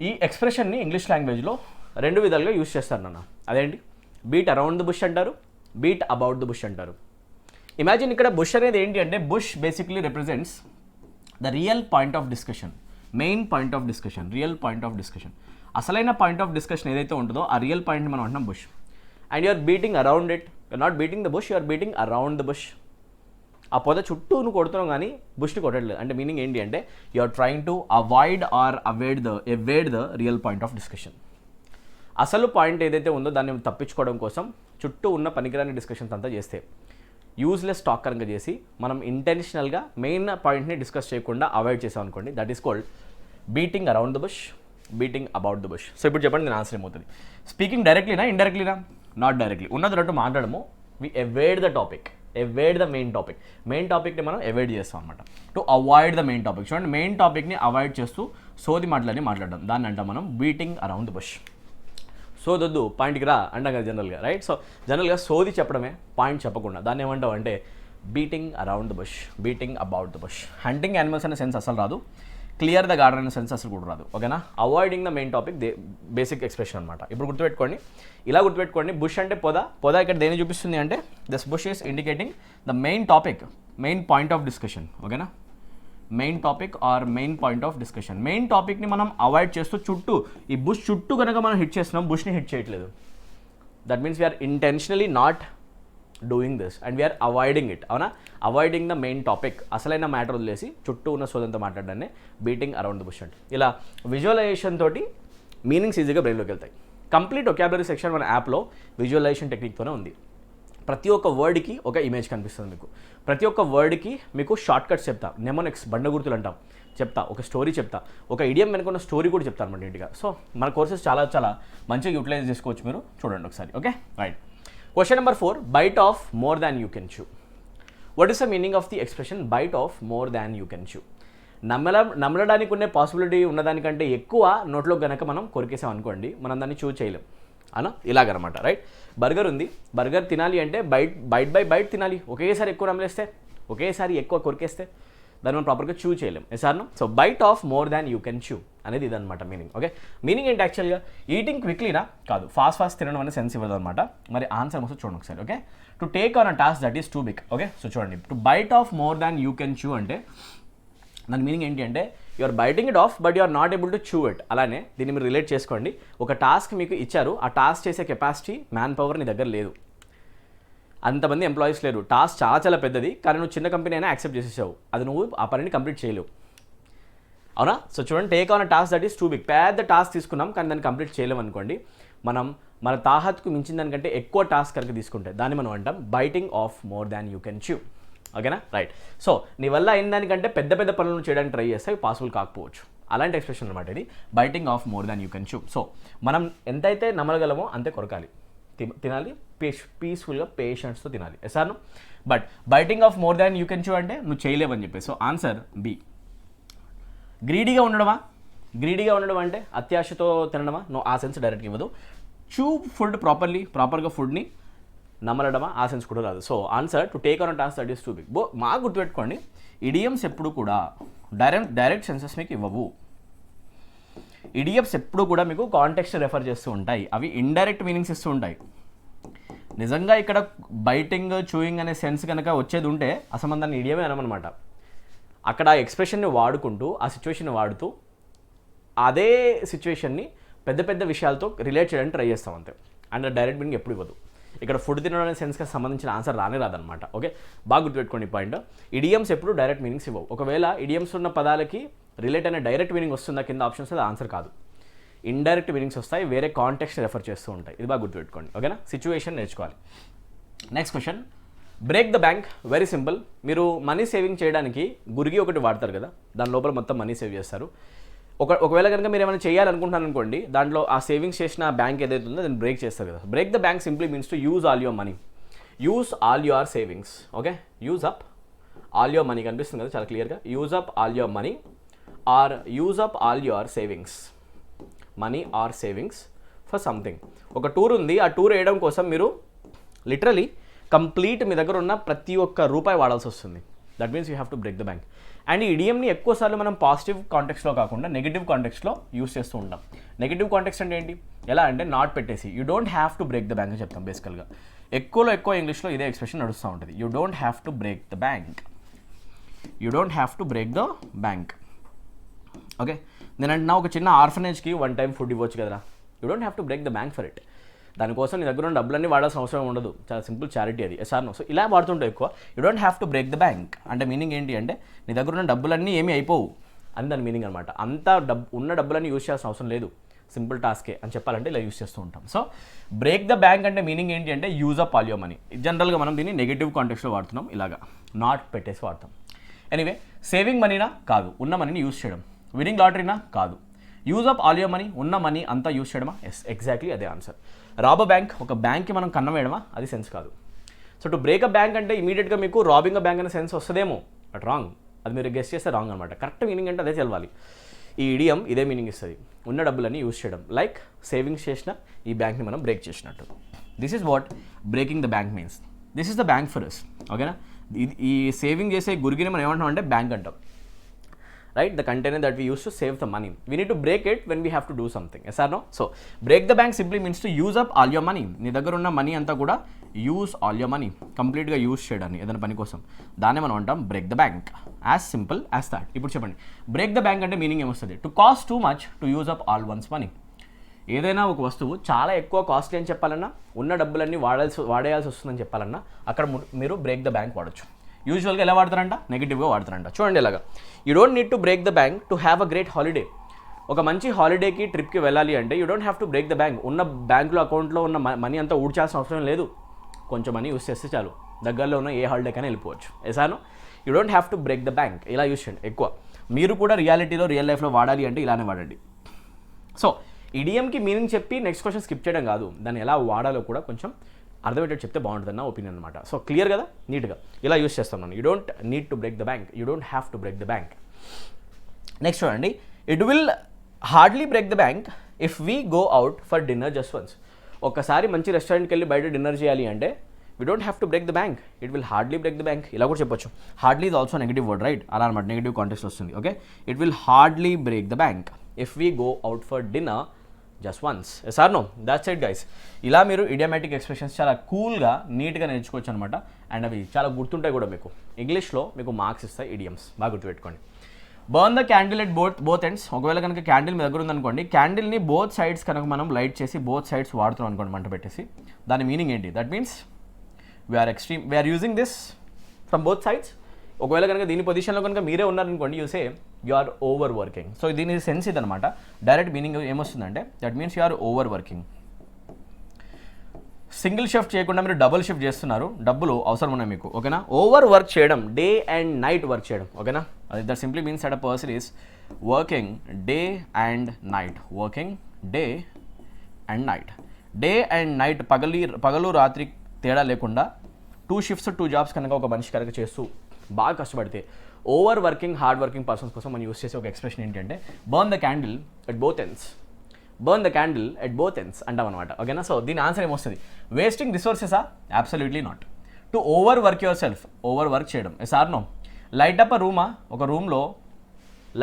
ఈ ఎక్స్ప్రెషన్ని English లాంగ్వేజ్లో రెండు విధాలుగా use చేస్తారు నాన్న. అదేంటి? బీట్ అరౌండ్ ద బుష్ అంటారు, బీట్ అబౌట్ ద బుష్ అంటారు. ఇమాజిన్ ఇక్కడ బుష్ అనేది ఏంటి అంటే, bush basically represents the real point of discussion, main point of discussion, real point of discussion. అసలైన పాయింట్ ఆఫ్ డిస్కషన్ ఏదైతే ఉంటుందో ఆ రియల్ పాయింట్ని మనం అంటున్నాం bush. And you're beating around it, you're not beating the bush, you're beating around the bush. ఆ పొద చుట్టూ నువ్వు కొడుతున్నావు కానీ బుష్ని కొట్టట్లేదు. అంటే మీనింగ్ ఏంటి అంటే, you're trying to avoid or evade the real point of discussion. అసలు పాయింట్ ఏదైతే ఉందో దాన్ని తప్పించుకోవడం కోసం చుట్టూ ఉన్న పనికిరాని డిస్కషన్స్ అంతా చేస్తే యూజ్లెస్ టాక్ కనుక చేసి మనం ఇంటెన్షనల్గా మెయిన్ పాయింట్ని డిస్కస్ చేయకుండా అవాయిడ్ చేసాం అనుకోండి, that is called beating around the bush, beating about the bush. So ఇప్పుడు చెప్పండి నేను ఆన్సర్ ఏమవుతుంది. స్పీకింగ్ డైరెక్ట్లీనా ఇండైరెక్ట్లీనా? Not directly. ఉన్నది రెండు మాట్లాడము, we avoid the topic, avoid the main topic. Main టాపిక్ని మనం అవాయిడ్ చేస్తాం అనమాట. To avoid the main topic. చూడండి, మెయిన్ టాపిక్ని అవాయిడ్ చేస్తూ సోది మాటలని మాట్లాడడం, దాన్ని అంటాం మనం బీటింగ్ అరౌండ్ ద బుష్. సోదొద్దు పాయింట్కి రా అంటాం కదా జనరల్గా, రైట్? సో జనరల్గా సోది చెప్పడమే, పాయింట్ చెప్పకుండా, దాన్ని ఏమంటాం అంటే beating around the bush, beating about the bush. Hunting animals అనే సెన్స్ అసలు రాదు, క్లియర్ ద గార్డెన్ అనే సెన్స్ అసలు కూడా రాదు, ఓకేనా? Avoiding the main topic basic expression అనమాట. ఇప్పుడు గుర్తుపెట్టుకోండి, ఇలా గుర్తుపెట్టుకోండి, బుష్ అంటే పొద ఇక్కడ దేని చూపిస్తుంది అంటే this bush is indicating the main topic, main point of discussion, ఓకేనా? Main topic or main point of discussion. Main టాపిక్ని మనం అవాయిడ్ చేస్తూ చుట్టూ, ఈ బుష్ చుట్టూ కనుక మనం హిట్ చేస్తున్నాం, బుష్ని హిట్ చేయట్లేదు. That means we're intentionally not doing this and we're avoiding it, అవునా? అవాయిడింగ్ ద మెయిన్ టాపిక్, అసలైన మ్యాటర్ వదిలేసి చుట్టూ ఉన్న సోదంతో మాట్లాడడాన్ని బీటింగ్ అరౌండ్ ద బుష్ అంటే. ఇలా విజువలైజేషన్ తోటి మీనింగ్స్ ఈజీగా బ్రెయిన్లోకి వెళ్తాయి. కంప్లీట్ వొకాబులరీ సెక్షన్ మన యాప్లో విజువలైజేషన్ టెక్నిక్తోనే ఉంది. ప్రతి ఒక్క వర్డ్కి ఒక ఇమేజ్ కనిపిస్తుంది మీకు, ప్రతి ఒక్క వర్డ్కి మీకు షార్ట్ కట్స్ చెప్తా, నెమోనిక్స్ బండ గుర్తులు అంటాం చెప్తా, ఒక స్టోరీ చెప్తా, ఒక ఇడియం వెనుకున్న స్టోరీ కూడా చెప్తాను అనమాట నీట్గా. సో మన కోర్సెస్ చాలా చాలా మంచిగా యూటిలైజ్ చేసుకోవచ్చు, మీరు చూడండి ఒకసారి, okay? Right. Question number 4, bite off more than you can chew. What is the meaning of the expression bite off more than you can chew? నమ్మడానికి ఉండే పాసిబిలిటీ ఉన్నదానికంటే ఎక్కువ నోట్లో కనుక మనం కొరికేసాం అనుకోండి, మనం దాన్ని చూ చేయలేం అనా, ఇలాగనమాట, రైట్? బర్గర్ ఉంది, బర్గర్ తినాలి అంటే బైట్ బై బైట్ తినాలి. ఒకేసారి ఎక్కువ నమ్మలేస్తే, ఒకేసారి ఎక్కువ కొరికేస్తే దాన్ని మనం ప్రాపర్గా చూ చేయలేం. ఎసార్ను? So bite off more than you can chew అనేది ఇదనమాట మీనింగ్, ఓకే? మీనింగ్ ఏంటి యాక్చువల్గా? ఈటింగ్ క్విక్లీనా? కాదు, ఫాస్ట్ తినడం అనే సెన్స్ ఇవ్వదు అనమాట. మరి ఆన్సర్ వస్తే చూడండి ఒకసారి, okay? To take on a task that is too big, okay? So చూడండి, to bite off more than you can chew అంటే దాని మీనింగ్ ఏంటి అంటే you are biting it off but you are not able to chew it. అలానే దీన్ని మీరు relate చేసుకోండి. ఒక టాస్క్ మీకు ఇచ్చారు, ఆ టాస్క్ చేసే కెపాసిటీ, మ్యాన్ పవర్ నీ దగ్గర లేదు, అంతమంది ఎంప్లాయీస్ లేరు, టాస్క్ చాలా చాలా పెద్దది, కానీ నువ్వు చిన్న కంపెనీ అయినా యాక్సెప్ట్ చేసేసావు, అది నువ్వు ఆ పనిని కంప్లీట్ చేయలేవు, అవునా? సో చూడండి, take on a task that is too big. పెద్ద టాస్క్ తీసుకున్నాం కానీ దాన్ని కంప్లీట్ చేయలేము అనుకోండి, మనం మన తాహత్కు మించిన దానికంటే ఎక్కువ టాస్క్ కనుక తీసుకుంటే దాన్ని మనం అంటాం biting off more than you can chew, ఓకేనా? రైట్. సో నీ వల్ల అయిన దానికంటే పెద్ద పెద్ద పనులను చేయడానికి ట్రై చేస్తే పాసిబుల్ కాకపోవచ్చు, అలాంటి ఎక్స్ప్రెషన్ అనమాట ఇది, biting off more than you can chew. So మనం ఎంతైతే నమ్మగలమో అంతే కొరకాలి, తినాలి, పీస్ఫుల్గా పేషెంట్స్తో తినాలి, ఎసార్ను? But biting off more than you can chew అంటే నువ్వు చేయలేవని చెప్పి. So answer B. గ్రీడీగా ఉండడమా? గ్రీడీగా ఉండడం అంటే అత్యాశతో తినడమా? నో, ఆ సెన్స్ డైరెక్ట్గా ఇవ్వదు. చూ ఫుడ్ ప్రాపర్గా ఫుడ్ని నమ్మలడమా? ఆ సెన్స్ కూడా రాదు. So answer to take on a task that is too big. మా గుర్తుపెట్టుకోండి, ఇడియమ్స్ ఎప్పుడు కూడా డైరెక్ట్ సెన్సెస్ మీకు ఇవ్వవు. ఇడియమ్స్ ఎప్పుడు కూడా మీకు కాంటెక్స్ట్ రెఫర్ చేస్తూ ఉంటాయి, అవి ఇండైరెక్ట్ మీనింగ్స్ ఇస్తూ ఉంటాయి. నిజంగా ఇక్కడ బైటింగ్, చూయింగ్ అనే సెన్స్ కనుక వచ్చేది ఉంటే అసలు దాన్ని ఇడియమే అనమనమాట. అక్కడ ఆ ఎక్స్ప్రెషన్ని వాడుకుంటూ, ఆ సిచ్యువేషన్ని వాడుతూ అదే సిచ్యువేషన్ని పెద్ద పెద్ద విషయాలతో రిలేట్ చేయడానికి ట్రై చేస్తాం అంతే, అండ్ డైరెక్ట్ మీనింగ్ ఎప్పుడు ఇవ్వదు. ఇక్కడ ఫుడ్ తినడం అనే సెన్స్కి సంబంధించిన ఆన్సర్ రాదనమాట, ఓకే? బాగా గుర్తుపెట్టుకోండి ఈ పాయింట్. ఇడియమ్స్ ఎప్పుడు డైరెక్ట్ మీనింగ్స్ ఇవ్వవు. ఒకవేళ ఇడియమ్స్ ఉన్న పదాలకి రిలేట్ అయిన డైరెక్ట్ మీనింగ్ వస్తుందా కింద ఆప్షన్స్, అది ఆన్సర్ కాదు. ఇండైరెక్ట్ మీనింగ్స్ వస్తాయి, వేరే కాంటెక్స్ట్ రెఫర్ చేస్తూ ఉంటాయి. ఇది బాగా గుర్తుపెట్టుకోండి, ఓకేనా? సిచ్యువేషన్ నేర్చుకోవాలి. Next question, break the bank. Very simple. మీరు మనీ సేవింగ్ చేయడానికి గురిగి ఒకటి వాడతారు కదా, దాని లోపల మొత్తం మనీ సేవ్ చేస్తారు. ఒకవేళ కనుక మీరు ఏమైనా చేయాలనుకుంటున్నాను అనుకోండి, దాంట్లో ఆ సేవింగ్స్ చేసిన బ్యాంక్ ఏదైతే ఉందో దాన్ని బ్రేక్ చేస్తారు కదా. Break the bank simply means to use all your money, use all your savings, okay? Use up all your money కనిపిస్తుంది కదా చాలా క్లియర్గా. Use up all your money are use up all your savings, money are savings for something. ఒక tour ఉంది, ఆ tour వేయడం కోసం మీరు లిటరలీ కంప్లీట్ మీ దగ్గర ఉన్న ప్రతి ఒక్క రూపాయి వాడాల్సి వస్తుంది. That means you have to break the bank. And ఈ ఇడియంని ఎక్కువసార్లు మనం పాజిటివ్ కాంటెక్స్లో కాకుండా నెగిటివ్ కాంటెక్స్లో యూస్ చేస్తూ ఉంటాం. నెగిటివ్ కాంటెక్స్ట్ అంటే ఏంటి? ఎలా అంటే నాట్ పెట్టేసి you don't have to break the bank అని చెప్తాం బేసికల్గా. ఎక్కువ ఇంగ్లీష్లో ఇదే ఎక్స్ప్రెషన్ నడుస్తూ ఉంటుంది. You don't have to break the bank, you don't have to break the bank, okay? నేను అంటున్నా ఒక చిన్న ఆర్ఫనేజ్కి 1 టైం ఫుడ్ ఇవ్వచ్చు కదరా, you don't have to break the bank for it. దానికోసం నీ దగ్గర ఉన్న డబ్బులన్నీ వాడాల్సిన అవసరం ఉండదు, చాలా సింపుల్ చారిటీ అది, ఎస్ఆర్ నో. సో ఇలా వాడుతుంటే ఎక్కువ you don't have to break the bank అంటే మీనింగ్ ఏంటి అంటే నీ దగ్గర ఉన్న డబ్బులన్నీ ఏమీ అయిపోవు అని దాని మీనింగ్ అనమాట. అంతా ఉన్న డబ్బులన్నీ యూజ్ చేయాల్సిన అవసరం లేదు, సింపుల్ టాస్కే అని చెప్పాలంటే ఇలా యూస్ చేస్తూ ఉంటాం. సో బ్రేక్ ద బ్యాంక్ అంటే మీనింగ్ ఏంటి అంటే use up all your money. జనరల్గా మనం దీన్ని నెగిటివ్ కాంటెక్స్లో వాడుతున్నాం, ఇలాగా నాట్ పెట్టేసి వాడతాం. ఎనీవే, సేవింగ్ మనీనా కాదు, ఉన్న మనీని యూస్ చేయడం. విన్నింగ్ లాటరీనా కాదు. Use up all your money, ఉన్న మనీ అంతా యూస్ చేయడమా? ఎస్, ఎగ్జాక్ట్లీ అదే ఆన్సర్. రాబ్ బ్యాంక్, ఒక బ్యాంక్కి మనం కన్నం వేయడమా? అది సెన్స్ కాదు. So to break a bank అంటే ఇమీడియట్గా మీకు రాబింగ్ అ బ్యాంక్ అనే సెన్స్ వస్తుందేమో, బట్ రాంగ్. అది మీరు గెస్ చేస్తే రాంగ్ అనమాట. కరెక్ట్ మీనింగ్ అంటే అదే తెలవాలి. ఈ ఇడియం ఇదే మీనింగ్ ఇస్తుంది, ఉన్న డబ్బులని యూస్ చేయడం. లైక్ సేవింగ్స్ చేసిన ఈ బ్యాంక్ని మనం బ్రేక్ చేసినట్టు. This is what breaking the bank means. This is the bank for us. ఓకేనా? ఈ సేవింగ్ చేసే గురిగిని మనం ఏమంటాం అంటే బ్యాంక్ అంటాం. Right, the container that we use to save the money. We need to break it when we have to do something. Yes or no? So break the bank simply means to use up all your money. నీ దగ్గర ఉన్న money అంతా కూడా use all your money, కంప్లీట్గా use చేయడాన్ని ఏదైనా పని కోసం, దాన్నే మనం అంటాం break the bank. As simple as that. ఇప్పుడు చెప్పండి, బ్రేక్ ద బ్యాంక్ అంటే మీనింగ్ ఏమొస్తుంది? To cost too much to use up all once money. ఏదైనా ఒక వస్తువు చాలా ఎక్కువ కాస్ట్లీ అని చెప్పాలన్నా, ఉన్న డబ్బులన్నీ వాడేయాల్సి వస్తుందని చెప్పాలన్నా, అక్కడ మీరు బ్రేక్ ద బ్యాంక్ వాడచ్చు. యూజువల్గా ఎలా వాడతారంట? నెగిటివ్గా వాడతారంట. చూడండి ఇలాగా, you don't need to break the bank to have a great holiday. ఒక మంచి హాలిడేకి, ట్రిప్కి వెళ్ళాలి అంటే you don't have to break the bank. ఉన్న బ్యాంకులో అకౌంట్లో ఉన్న మనీ అంతా ఊడ్చాల్సిన అవసరం లేదు. కొంచెం మనీ యూస్ చేస్తే చాలు, దగ్గరలో ఉన్న ఏ హాలిడేకైనా వెళ్ళిపోవచ్చు. ఎసాను, you don't have to break the bank. ఇలా యూస్ చేయండి ఎక్కువ. మీరు కూడా రియాలిటీలో, రియల్ లైఫ్లో వాడాలి అంటే ఇలానే వాడండి. సో ఇడియంకి మీనింగ్ చెప్పి నెక్స్ట్ క్వశ్చన్ స్కిప్ చేయడం కాదు, దాన్ని ఎలా వాడాలో కూడా కొంచెం అర్థమయ్యేటట్టు చెప్తే బాగుంటుందన్న ఒపీనియన్ అనమాట. సో క్లియర్ కదా, నీట్గా ఇలా యూస్ చేస్తున్నాను. You don't need to break the bank, you don't have to break the bank. Next చూడండి, it will hardly break the bank if we go out for dinner just once. ఒక్కసారి మంచి రెస్టారెంట్కి వెళ్ళి బయట డిన్నర్ చేయాలి అంటే we don't have to break the bank, it will hardly break the bank. ఇలా కూడా చెప్పొచ్చు. Hardly is also negative word, right? అలా అనమాట, నెగిటివ్ కాంటెక్స్ట్ వస్తుంది. Okay, it will hardly break the bank if we go out for dinner just once. Yes or no? That's it guys. ఇలా మీరు idiomatic expressions చాలా కూల్గా, నీట్గా నేర్చుకోవచ్చు అనమాట. అండ్ అవి చాలా గుర్తుంటాయి కూడా మీకు. ఇంగ్లీష్లో మీకు మార్క్స్ ఇస్తాయి ఇడియమ్స్, బాగా గుర్తుపెట్టుకోండి. Burn the candle at both ends. ఒకవేళ కనుక క్యాండిల్ మీ దగ్గర ఉందనుకోండి, క్యాండిల్ని బోత్ సైడ్స్ కనుక మనం లైట్ చేసి బోత్ సైడ్స్ వాడుతున్నాం అనుకోండి, మంట పెట్టేసి, దాని మీనింగ్ ఏంటి? That means we're using this from both sides. ఒకవేళ కనుక దీని పొజిషన్లో కనుక మీరే ఉన్నారనుకోండి, you say you are overworking. So దీని సెన్స్ ఇదనమాట. డైరెక్ట్ మీనింగ్ ఏమొస్తుందంటే that means you are overworking. Single shift చేయకుండా మీరు డబుల్ షిఫ్ట్ చేస్తున్నారు, డబ్బులు అవసరం ఉన్నాయి మీకు. ఓకేనా? ఓవర్ వర్క్ చేయడం, డే అండ్ నైట్ వర్క్ చేయడం. ఓకేనా? అది that simply means that a person is working day and night. Working day and night. Day and night, పగలు రాత్రి తేడా లేకుండా 2 shifts 2 jobs కనుక ఒక మనిషి కనుక చేస్తూ బాగా కష్టపడితే, overworking hard working persons కోసం మనం యూస్ చేసే ఒక ఎక్స్ప్రెషన్ ఏంటంటే burn the candle at both ends. Burn the candle at both ends అంటాం అనమాట. ఓకేనా? సో దీని ఆన్సర్ ఏమొస్తుంది? వేస్టింగ్ రిసోర్సెసా? Absolutely not. To overwork yourself, overwork చేయడం. Yes or no? Light up a రూమా? ఒక రూమ్లో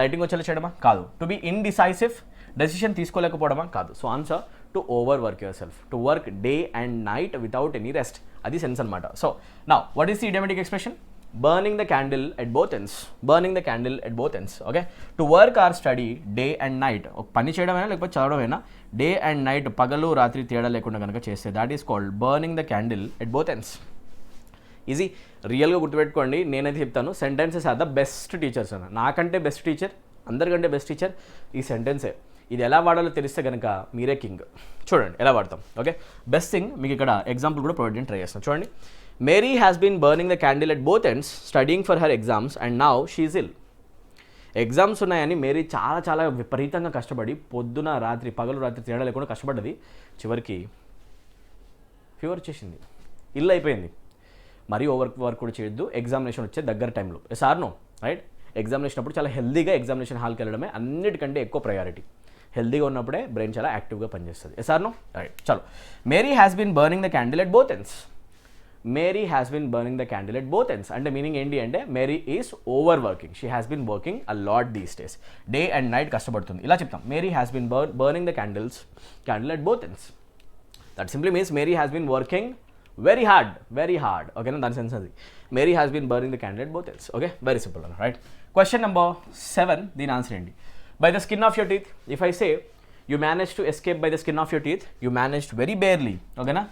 లైటింగ్ వచ్చేలా చేయడమా? కాదు. టు బి ఇండిసైసివ్, డెసిషన్ తీసుకోలేకపోవడమా? కాదు. So answer to overwork your self, to work day and night without any rest. అది సెన్స్ అనమాట. So now what is the idiomatic expression? Burning the candle at both ends. Burning the candle at both ends. Okay, to work or study day and night. ఒక పని చేయడమైనా లేకపోతే చదవడమైనా day and night, పగలు రాత్రి తేడా లేకుండా కనుక చేస్తే that is called burning the candle at both ends. Easy. రియల్గా గుర్తుపెట్టుకోండి, నేనైతే చెప్తాను, sentences are the best teachers అన్న. నాకంటే బెస్ట్ టీచర్, అందరికంటే బెస్ట్ టీచర్ ఈ సెంటెన్సే. ఇది ఎలా వాడాలో తెలిస్తే కనుక మీరే కింగ్. చూడండి ఎలా వాడతాం. ఓకే, బెస్ట్ థింగ్ మీకు ఇక్కడ ఎగ్జాంపుల్ కూడా ప్రొవైడ్ చేయడం ట్రై చేస్తాను. చూడండి, Mary has been burning the candle at both ends studying for her exams and now she's ill. Exams ఉన్నాయని మేరీ చాలా చాలా విపరీతంగా కష్టపడి, పొద్దున రాత్రి పగలు రాత్రి తేడా లేకుండా కష్టపడ్డది, చివరికి ఫీవర్ వచ్చేసింది, ఇల్లు అయిపోయింది. మరీ ఓవర్ వర్క్ కూడా చేయొద్దు, ఎగ్జామినేషన్ వచ్చే దగ్గర టైంలో. Yes or no? Right? Examination అప్పుడు చాలా హెల్దీగా ఎగ్జామినేషన్ హాల్కి వెళ్ళడమే అన్నిటికంటే ఎక్కువ ప్రయారిటీ. హెల్దీగా ఉన్నప్పుడే బ్రెయిన్ చాలా యాక్టివ్గా పనిచేస్తుంది. Yes or no? రైట్, చలో. Mary has been burning the candle at both ends. Mary has been burning the candle at both ends అంటే మీనింగ్ ఏంటి అంటే Mary is overworking. She has been working a lot these days. Day and night కష్టపడుతుంది. ఇలా చెప్తాం, Mary has been burning the candle at both ends. That simply means Mary has been working very hard. ఓకేనా? దాని sense అది. Mary has been burning the candle at both ends. Okay, very simple అన్న. Right? Question number 7, దీని answer ఏంటి? By the skin of your teeth. If I say you manage to escape by the skin of your teeth, you managed very barely. ఓకేనా?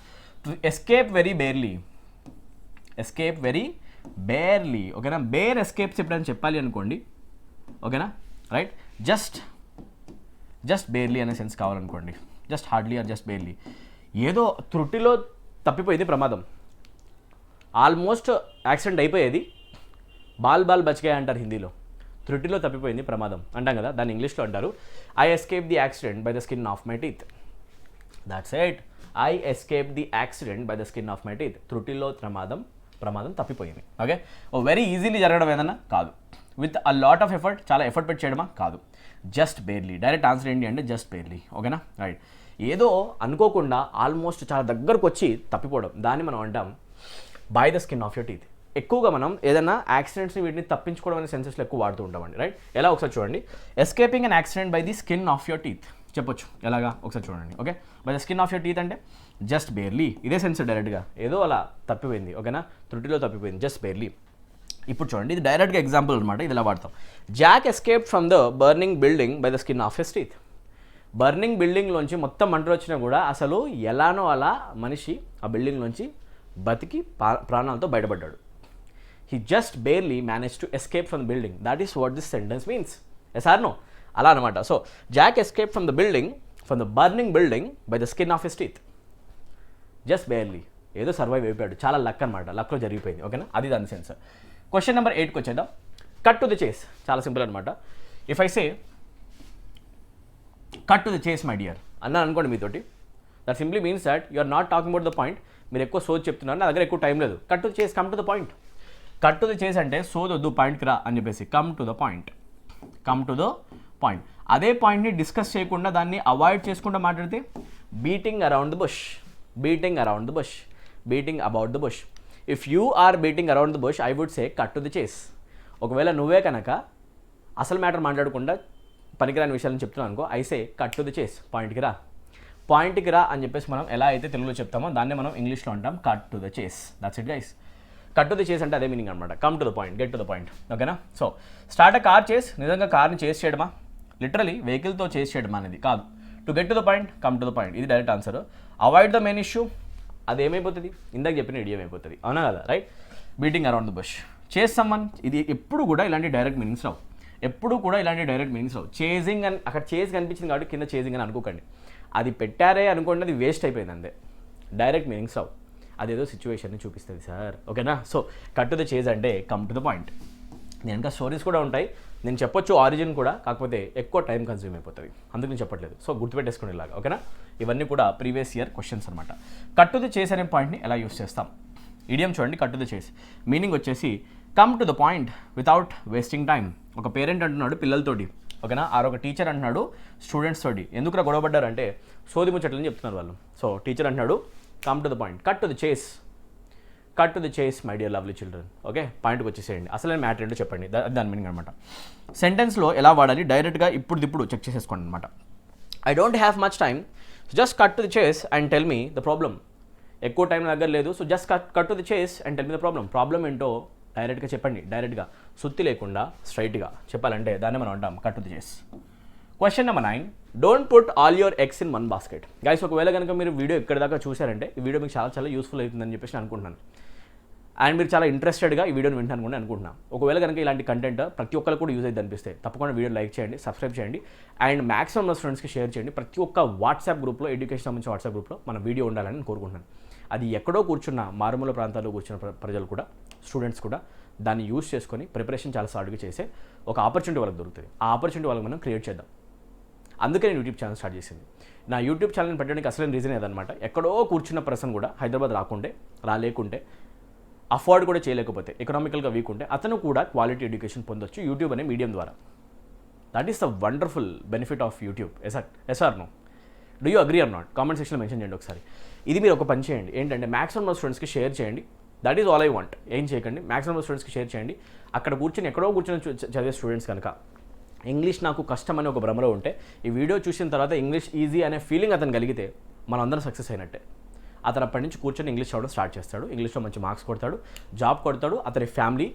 Escape very barely. Escape very barely. ఓకేనా? Bare escapes ఎప్పుడైనా చెప్పాలి అనుకోండి. ఓకేనా? రైట్? Just barely అనే sense కావాలనుకోండి, just hardly or just barely. ఏదో త్రుటిలో తప్పిపోయింది ప్రమాదం, ఆల్మోస్ట్ యాక్సిడెంట్ అయిపోయేది, బాల్ బచ్గాయ అంటారు హిందీలో, త్రుటిలో తప్పిపోయింది ప్రమాదం అంటాం కదా, దాన్ని ఇంగ్లీష్లో అంటారు I escape the accident by the skin of my teeth. That's it, I escape the accident by the skin of my teeth. త్రుటిలో ప్రమాదం తప్పిపోయింది. ఓకే, ఓ వెరీ ఈజీలీ జరగడం ఏదన్నా కాదు, with a lot of effort, చాలా ఎఫర్ట్ పెట్టి చేయడమా కాదు, జస్ట్ బేర్లీ. డైరెక్ట్ ఆన్సర్ ఏంటి అంటే జస్ట్ బేర్లీ. ఓకేనా, రైట్. ఏదో అనుకోకుండా ఆల్మోస్ట్ చాలా దగ్గరకు వచ్చి తప్పిపోవడం, దాన్ని మనం అంటాం by the skin of your teeth. ఎక్కువగా మనం ఏదైనా యాక్సిడెంట్స్ని వీటిని తప్పించుకోవడం అనే సెన్సెస్లో ఎక్కువ వాడుతూ ఉంటామండి, రైట్. ఎలా ఒకసారి చూడండి, escaping an accident by the skin of your teeth చెప్పొచ్చు. ఎలాగా ఒకసారి చూడండి. Okay, by the skin of your teeth అంటే జస్ట్ బేర్లీ, ఇదే సెన్స్ డైరెక్ట్గా, ఏదో అలా తప్పిపోయింది. ఓకేనా, త్రుటిలో తప్పిపోయింది, జస్ట్ బేర్లీ. ఇప్పుడు చూడండి, ఇది డైరెక్ట్గా ఎగ్జాంపుల్ అనమాట, ఇది ఇలా వాడతాం. Jack escape from the burning building by the skin of his teeth. Burning బిల్డింగ్లోంచి మొత్తం మంటలు వచ్చినా కూడా అసలు ఎలానో అలా మనిషి ఆ బిల్డింగ్లోంచి బతికి ప్రాణాలతో బయటపడ్డాడు. He just barely manage to escape from the building. That is what this sentence means. Yes or no? అలా అనమాట. So Jack escape from the building, from the burning building by the skin of his teeth. Just barely, ఏదో survive అయిపోయాడు, చాలా luck అనమాట, లక్లో జరిగిపోయింది. ఓకేనా, అది దాని సెన్స్. క్వశ్చన్ నెంబర్ 8కి వచ్చేద్దాం. కట్ టు ద చేస్, చాలా సింపుల్ అనమాట. If I say cut to the chase my dear అన్నా అనుకోండి మీతోటి, that simply means that you are not talking about the point. మీరు ఎక్కువ సోది చెప్తున్నారు, నా దగ్గర ఎక్కువ టైం లేదు. Cut to the chase, come to the point. Cut to the chase అంటే సోదొద్దు, పాయింట్కి రా అని చెప్పేసి, come to the point, come to the point. అదే పాయింట్ని డిస్కస్ చేయకుండా దాన్ని అవాయిడ్ చేసుకుంటూ మాట్లాడితే beating around the bush, beating around the bush, beating about the bush. If you are beating around the bush, I would say cut to the chase. ఒకవేళ నువ్వే కనుక అసలు మ్యాటర్ మాట్లాడకుండా పనికిరాని విషయాలను చెప్తున్నాను అనుకో, I say cut to the చేస్, పాయింట్కి రా, పాయింట్కి రా అని చెప్పేసి మనం ఎలా అయితే తెలుగులో చెప్తామో దాన్ని మనం ఇంగ్లీష్లో అంటాం కట్ టు ద చేస్. That's it guys. Cut to the chase అంటే అదే మీనింగ్ అనమాట, come to the point, get to the point. ఓకేనా. సో స్టార్ట్ అ కార్ చేస్, నిజంగా కార్ని చేస్ చేయడమా, లిటరలీ వెహికల్తో చేస్ చేయడం అనేది కాదు. To get to the point, come to the point, ఇది direct answer. Avoid the main issue, అది ఏమైపోతుంది, ఇందాక చెప్పిన ఇడియం అయిపోతుంది, అవునా కదా, right. Beating around the bush, chase సమ్మన్, ఇది ఎప్పుడు కూడా ఇలాంటి డైరెక్ట్ మీనింగ్స్ రావు, ఎప్పుడు కూడా ఇలాంటి డైరెక్ట్ మీనింగ్స్ రావు. చేజింగ్ అని అక్కడ చేజ్ కనిపించింది కాబట్టి కింద చేజింగ్ అని అనుకోకండి, అది పెట్టారే అనుకోండి, అది వేస్ట్ అయిపోయింది అంతే. డైరెక్ట్ మీనింగ్స్ రావు, అదేదో సిచ్యువేషన్ని చూపిస్తుంది సార్. ఓకేనా. So cut to the chase అంటే కమ్ టు ద పాయింట్. నేను ఇంకా స్టోరీస్ కూడా ఉంటాయి, నేను చెప్పొచ్చు ఆరిజిన్ కూడా, కాకపోతే ఎక్కువ టైం కన్జ్యూమ్ అయిపోతుంది, అందుకు నేను చెప్పట్లేదు. సో గుర్తుపెట్టేసుకుని ఇలాగా. ఓకేనా. ఇవన్నీ కూడా ప్రీవియస్ ఇయర్ క్వశ్చన్స్ అనమాట. కట్ టు ద చేస్ అనే పాయింట్ని ఎలా యూస్ చేస్తాం. ఇడియం చూడండి, కట్ టు ద చేస్ మీనింగ్ వచ్చేసి come to the point without wasting time. ఒక పేరెంట్ అంటున్నాడు పిల్లలతోటి, ఓకేనా, ఒక టీచర్ అంటున్నాడు స్టూడెంట్స్ తోటి, ఎందుకురా గొడవపడ్డారంటే సోది ముచ్చట్లని చెప్తున్నారు వాళ్ళు. సో టీచర్ అంటున్నాడు come to the point, cut to the చేస్, cut to the chase my dear lovely children. Okay, పాయింట్కి వచ్చేసేయండి, అసలు మ్యాటర్ ఏంటో చెప్పండి, దాని మీనింగ్ అనమాట. సెంటెన్స్లో ఎలా వాడాలి డైరెక్ట్గా ఇప్పుడు చెక్ చేసేసుకోండి అనమాట. I don't have much time, just cut to the chase and tell me the problem. ఎక్కువ టైం దగ్గర లేదు, so just cut to the chase and tell me the problem ఏంటో డైరెక్ట్గా చెప్పండి, డైరెక్ట్గా సుత్తి లేకుండా స్ట్రైట్గా చెప్పాలంటే దాన్ని మనం అంటాం కట్ టు ద చేస్. Question number 9, don't put all your eggs in one basket. Guys, ఒకవేళ కనుక మీరు వీడియో ఎక్కడి దాకా చూసారంటే ఈ వీడియో మీకు చాలా చాలా యూస్ఫుల్ అవుతుందని చెప్పేసి నేను అనుకుంటున్నాను, అండ్ మీరు చాలా ఇంట్రెస్టెడ్గా ఈ వీడియోని వింటాను కూడా అనుకుంటున్నాను. ఒకవేళ కనుక ఇలాంటి కంటెంట్ ప్రతి ఒక్కరు కూడా యూజ్ అయితే అనిపిస్తే తప్పకుండా వీడియో లైక్ చేయండి, సబ్స్క్రైబ్ చేయండి, అండ్ మ్యాక్సిమం నా స్టూడెంట్స్కి షేర్ చేయండి. ప్రతి ఒక్క వాట్సాప్ గ్రూప్లో, ఎడ్యుకేషన్ సంబంధించిన వాట్సాప్ గ్రూప్లో మన వీడియో ఉండాలని నేను కోరుకుంటున్నాను. అది ఎక్కడో కూర్చున్న మారుమూల ప్రాంతాల్లో కూర్చున్న ప్రజలు కూడా, స్టూడెంట్స్ కూడా దాన్ని యూజ్ చేసుకొని ప్రిపరేషన్ చాలా సార్ట్గా చేసే ఒక ఆపర్చునిటీ వాళ్ళకి దొరుకుతుంది. ఆ ఆపర్చునిటీ వాళ్ళకి మనం క్రియేట్ చేద్దాం. అందుకే నేను యూట్యూబ్ ఛానల్ స్టార్ట్ చేసింది. నా యూట్యూబ్ ఛానల్ని పెట్టడానికి అసలు రీజన్ ఏదన్నమాట, ఎక్కడో కూర్చున్న పర్సన్ కూడా హైదరాబాద్ రాలేకుంటే అఫోర్డ్ కూడా చేయలేకపోతే, ఎకనామికల్గా వీక్ ఉంటే అతను కూడా క్వాలిటీ ఎడ్యుకేషన్ పొందొచ్చు యూట్యూబ్ అనే మీడియం ద్వారా. That is the wonderful benefit of YouTube. Yes or no? Do you agree or not? Comment సెక్షన్లో మెన్షన్ చేయండి ఒకసారి. ఇది మీరు ఒక పని చేయండి, ఏంటంటే మ్యాక్సిమం స్టూడెంట్స్కి షేర్ చేయండి. That is all I want. ఏం చేయకండి, మ్యాక్సిమం స్టూడెంట్స్కి షేర్ చేయండి. అక్కడ కూర్చొని ఎక్కడో కూర్చొని చదివే స్టూడెంట్స్ కనుక ఇంగ్లీష్ నాకు కష్టం అని ఒక భ్రమలో ఉంటే ఈ వీడియో చూసిన తర్వాత ఇంగ్లీష్ ఈజీ అనే ఫీలింగ్ అతను కలిగితే మనందరం సక్సెస్ అయినట్టే. అతను అప్పటి నుంచి కూర్చొని ఇంగ్లీష్ చదవడం స్టార్ట్ చేస్తాడు, ఇంగ్లీష్లో మంచి మార్క్స్ కొడతాడు, జాబ్ కొడతాడు, అతని family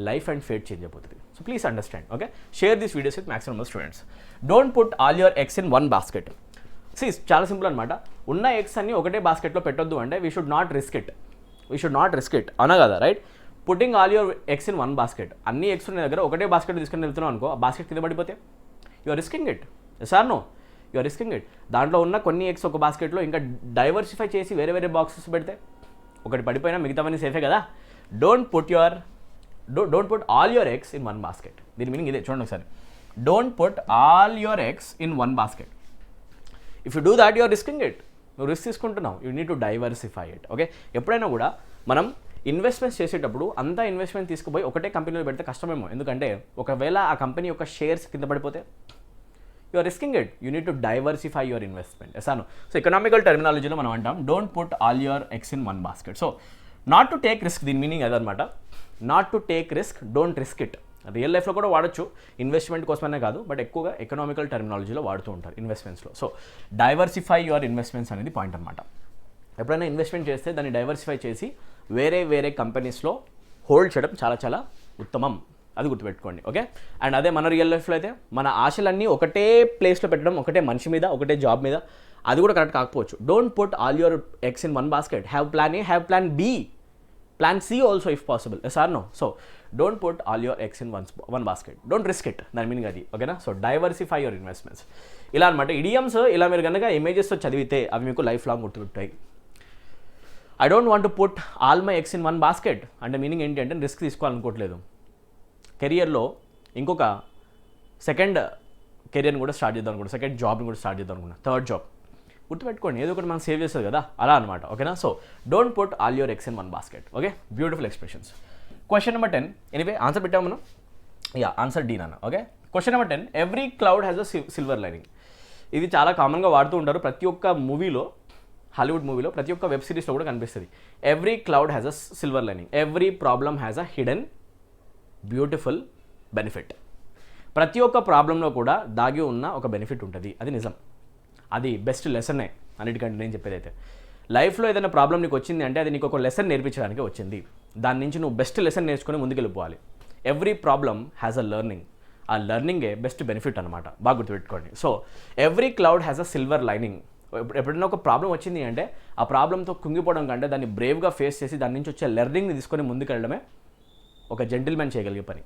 life and fate change అయిపోతుంది. So please understand. Okay, share these videos with maximum students. Don't put all your eggs in one basket. చాలా సింపుల్ అనమాట. ఉన్న ఎగ్స్ అన్ని ఒకటే బాస్కెట్లో పెట్టొద్దు అంటే we should not risk it అనా కదా, right? Putting all your eggs in one basket. అన్ని ఎగ్స్ ఉన్న దగ్గర ఒకటే బాస్కెట్ తీసుకుని వెళ్తున్నావు అనుకో, ఆ బాస్కెట్ కింద పడిపోతే you are risking it. Yes or no? You are risking it. దాంట్లో ఉన్న కొన్ని ఎగ్స్ ఒక బాస్కెట్లో ఇంకా డైవర్సిఫై చేసి వేరే వేరే బాక్సెస్ పెడితే ఒకటి పడిపోయినా మిగతావన్నీ సేఫే కదా. Don't put all your eggs in one basket. దీని మీనింగ్ ఇదే, చూడండి ఒకసారి. Don't put all your eggs in one basket. If you do that you are risking it. నువ్వు రిస్క్ తీసుకుంటున్నావు. You need to diversify it. Okay, ఎప్పుడైనా కూడా మనం investments చేసేటప్పుడు అంతా ఇన్వెస్ట్మెంట్ తీసుకుపోయి ఒకటే కంపెనీలో పెడితే కష్టమేమో. ఎందుకంటే ఒకవేళ ఆ కంపెనీ యొక్క షేర్స్ కింద పడిపోతే you are risking it. You need to diversify your investment. Yes or no. So economical టర్మినాలజీలో మనం అంటాం don't put all your eggs in one basket. So not to take risk, దీని మీనింగ్ అదనమాట. Not to take risk, don't risk it. Real లైఫ్లో కూడా వాడచ్చు, investment కోసమనే కాదు, but ఎక్కువగా ఎకనామికల్ టర్మినాలజీలో వాడుతూ ఉంటారు ఇన్వెస్ట్మెంట్స్లో. సో డైవర్సిఫై యువర్ ఇన్వెస్ట్మెంట్స్ అనేది పాయింట్ అనమాట. ఎప్పుడైనా ఇన్వెస్ట్మెంట్ చేస్తే దాన్ని డైవర్సిఫై చేసి వేరే వేరే కంపెనీస్లో హోల్డ్ చేయడం చాలా చాలా ఉత్తమం. అది గుర్తుపెట్టుకోండి. ఓకే, అండ్ అదే మన రియల్ లైఫ్లో అయితే మన ఆశలన్నీ ఒకటే ప్లేస్లో పెట్టడం, ఒకటే మనిషి మీద, ఒకటే జాబ్ మీద, అది కూడా కరెక్ట్ కాకపోవచ్చు. Don't put all your eggs in one basket. Have plan A, have plan B, plan C also if possible. Yes or no? So don't put all your eggs in one basket. Don't risk it, దాని meaning అది. ఓకేనా? So diversify your investments. ఇలా అనమాట idioms. ఇలా మీరు కనుక ఇమేజెస్తో చదివితే అవి మీకు లైఫ్ లాంగ్ గుర్తుంటాయి. I don't want to put all my eggs in one basket అంటే మీనింగ్ ఏంటి అంటే రిస్క్ తీసుకోవాలనుకోవట్లేదు. కెరియర్లో ఇంకొక సెకండ్ కెరియర్ని కూడా స్టార్ట్ చేద్దాం అనుకుంటా, సెకండ్ జాబ్ని కూడా స్టార్ట్ చేద్దాం అనుకున్నా, థర్డ్ జాబ్. గుర్తుపెట్టుకోండి, ఏదో ఒకటి మనం సేవ్ చేస్తుంది కదా, అలా అనమాట. ఓకేనా? So don't put all your eggs in one basket. Okay, beautiful expressions. Question number 10. Anyway answer పెట్టాము మనం. యా, ఆన్సర్ డి నాన్న. Okay, question number 10. Every cloud has a silver lining. ఇది చాలా కామన్గా వాడుతూ ఉంటారు ప్రతి ఒక్క మూవీలో, హాలీవుడ్ మూవీలో, ప్రతి ఒక్క వెబ్ సిరీస్లో కూడా కనిపిస్తుంది. Every cloud has a silver lining. Every problem has a hidden beautiful benefit. ప్రతి ఒక్క ప్రాబ్లంలో కూడా దాగి ఉన్న ఒక బెనిఫిట్ ఉంటుంది. అది నిజం, అది బెస్ట్ లెసనే అన్నిటికంటే నేను చెప్పేది. అయితే లైఫ్లో ఏదైనా ప్రాబ్లం నీకు వచ్చింది అంటే అది నీకు ఒక లెసన్ నేర్పించడానికి వచ్చింది. దాని నుంచి నువ్వు బెస్ట్ లెసన్ నేర్చుకుని ముందుకెళ్ళిపోవాలి. Every problem has a learning. ఆ లెర్నింగే బెస్ట్ బెనిఫిట్ అనమాట. బాగా గుర్తుపెట్టుకోండి. So every cloud has a silver lining. ఎప్పుడైనా ఒక ప్రాబ్లం వచ్చింది అంటే ఆ ప్రాబ్లంతో కుంగిపోవడం కంటే దాన్ని బ్రేవ్గా ఫేస్ చేసి దాని నుంచి వచ్చే లెర్నింగ్ని తీసుకొని ముందుకెళ్ళడమే ఒక జెంటిల్మెన్ చేయగలిగే పని.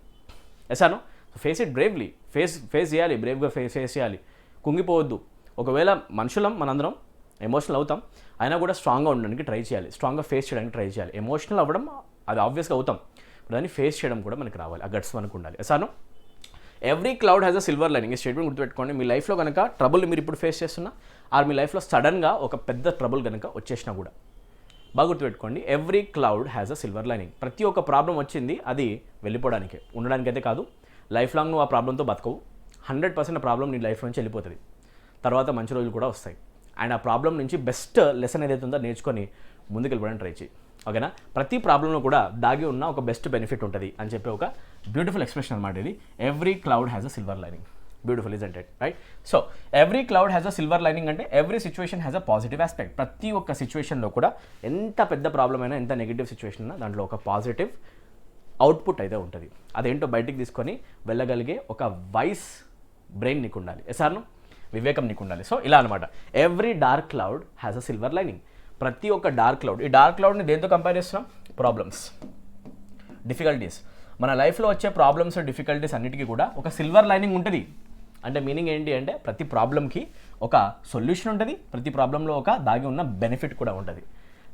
Yes or no? Face it bravely. Face చేయాలి, బ్రేవ్గా ఫేస్ చేయాలి, కుంగిపోవద్దు. ఒకవేళ మనుషులం మనందరం ఎమోషనల్ అవుతాం, అయినా కూడా స్ట్రాంగ్గా ఉండడానికి ట్రై చేయాలి, స్ట్రాంగ్గా ఫేస్ చేయడానికి ట్రై చేయాలి. ఎమోషనల్ అవ్వడం అది ఆబ్వియస్గా అవుతాం, దాన్ని ఫేస్ చేయడం కూడా మనకి రావాలి, ఆ గట్స్ మనకు ఉండాలి. Yes or no? Every cloud has a silver lining. ఈ స్టేట్మెంట్ గుర్తుపెట్టుకోండి. మీ లైఫ్లో కనుక ట్రబుల్ మీరు ఇప్పుడు ఫేస్ చేస్తున్నా, ఆర్ మీ లైఫ్లో సడన్గా ఒక పెద్ద ట్రబుల్ కనుక వచ్చేసినా కూడా బాగా గుర్తుపెట్టుకోండి. Every cloud has a silver lining. ప్రతి ఒక్క ప్రాబ్లం వచ్చింది అది వెళ్ళిపోవడానికే, ఉండడానికైతే కాదు. లైఫ్ లాంగ్ నువ్వు ఆ ప్రాబ్లంతో బతకవు. 100% ఆ ప్రాబ్లం నీ లైఫ్ నుంచి వెళ్ళిపోతుంది. తర్వాత మంచి రోజులు కూడా వస్తాయి. అండ్ ఆ ప్రాబ్లం నుంచి బెస్ట్ లెసన్ ఏదైతే ఉందో నేర్చుకొని ముందుకు వెళ్ళడానికి ట్రై చేయి. ఓకేనా? ప్రతి ప్రాబ్లంలో కూడా దాగి ఉన్న ఒక బెస్ట్ బెనిఫిట్ ఉంటుంది అని చెప్పి ఒక బ్యూటిఫుల్ ఎక్స్ప్రెషన్ అనమాట ఇది. Every cloud has a silver lining. Beautiful, isn't it? Right. So every cloud has a silver lining అంటే every situation has a positive aspect. ప్రతి ఒక్క సిచ్యువేషన్లో కూడా ఎంత పెద్ద ప్రాబ్లం అయినా, ఎంత నెగిటివ్ సిచ్యువేషన్ అయినా దాంట్లో ఒక పాజిటివ్ అవుట్పుట్ అయితే ఉంటుంది. అదేంటో బయటికి తీసుకొని వెళ్ళగలిగే ఒక వైస్ బ్రెయిన్ నీకు ఉండాలి. ఎసార్ను? వివేకం నీకు ఉండాలి. సో ఇలా అనమాట. Every dark cloud has a silver lining. ప్రతి ఒక్క డార్క్ క్లౌడ్, ఈ డార్క్ క్లౌడ్ని దేంతో కంపేర్ చేస్తున్నాం? Problems, difficulties. మన లైఫ్లో వచ్చే ప్రాబ్లమ్స్, డిఫికల్టీస్ అన్నిటికీ కూడా ఒక సిల్వర్ లైనింగ్ ఉంటుంది. అంటే మీనింగ్ ఏంటి అంటే ప్రతి ప్రాబ్లంకి ఒక సొల్యూషన్ ఉంటుంది, ప్రతి ప్రాబ్లంలో ఒక దాగి ఉన్న బెనిఫిట్ కూడా ఉంటుంది.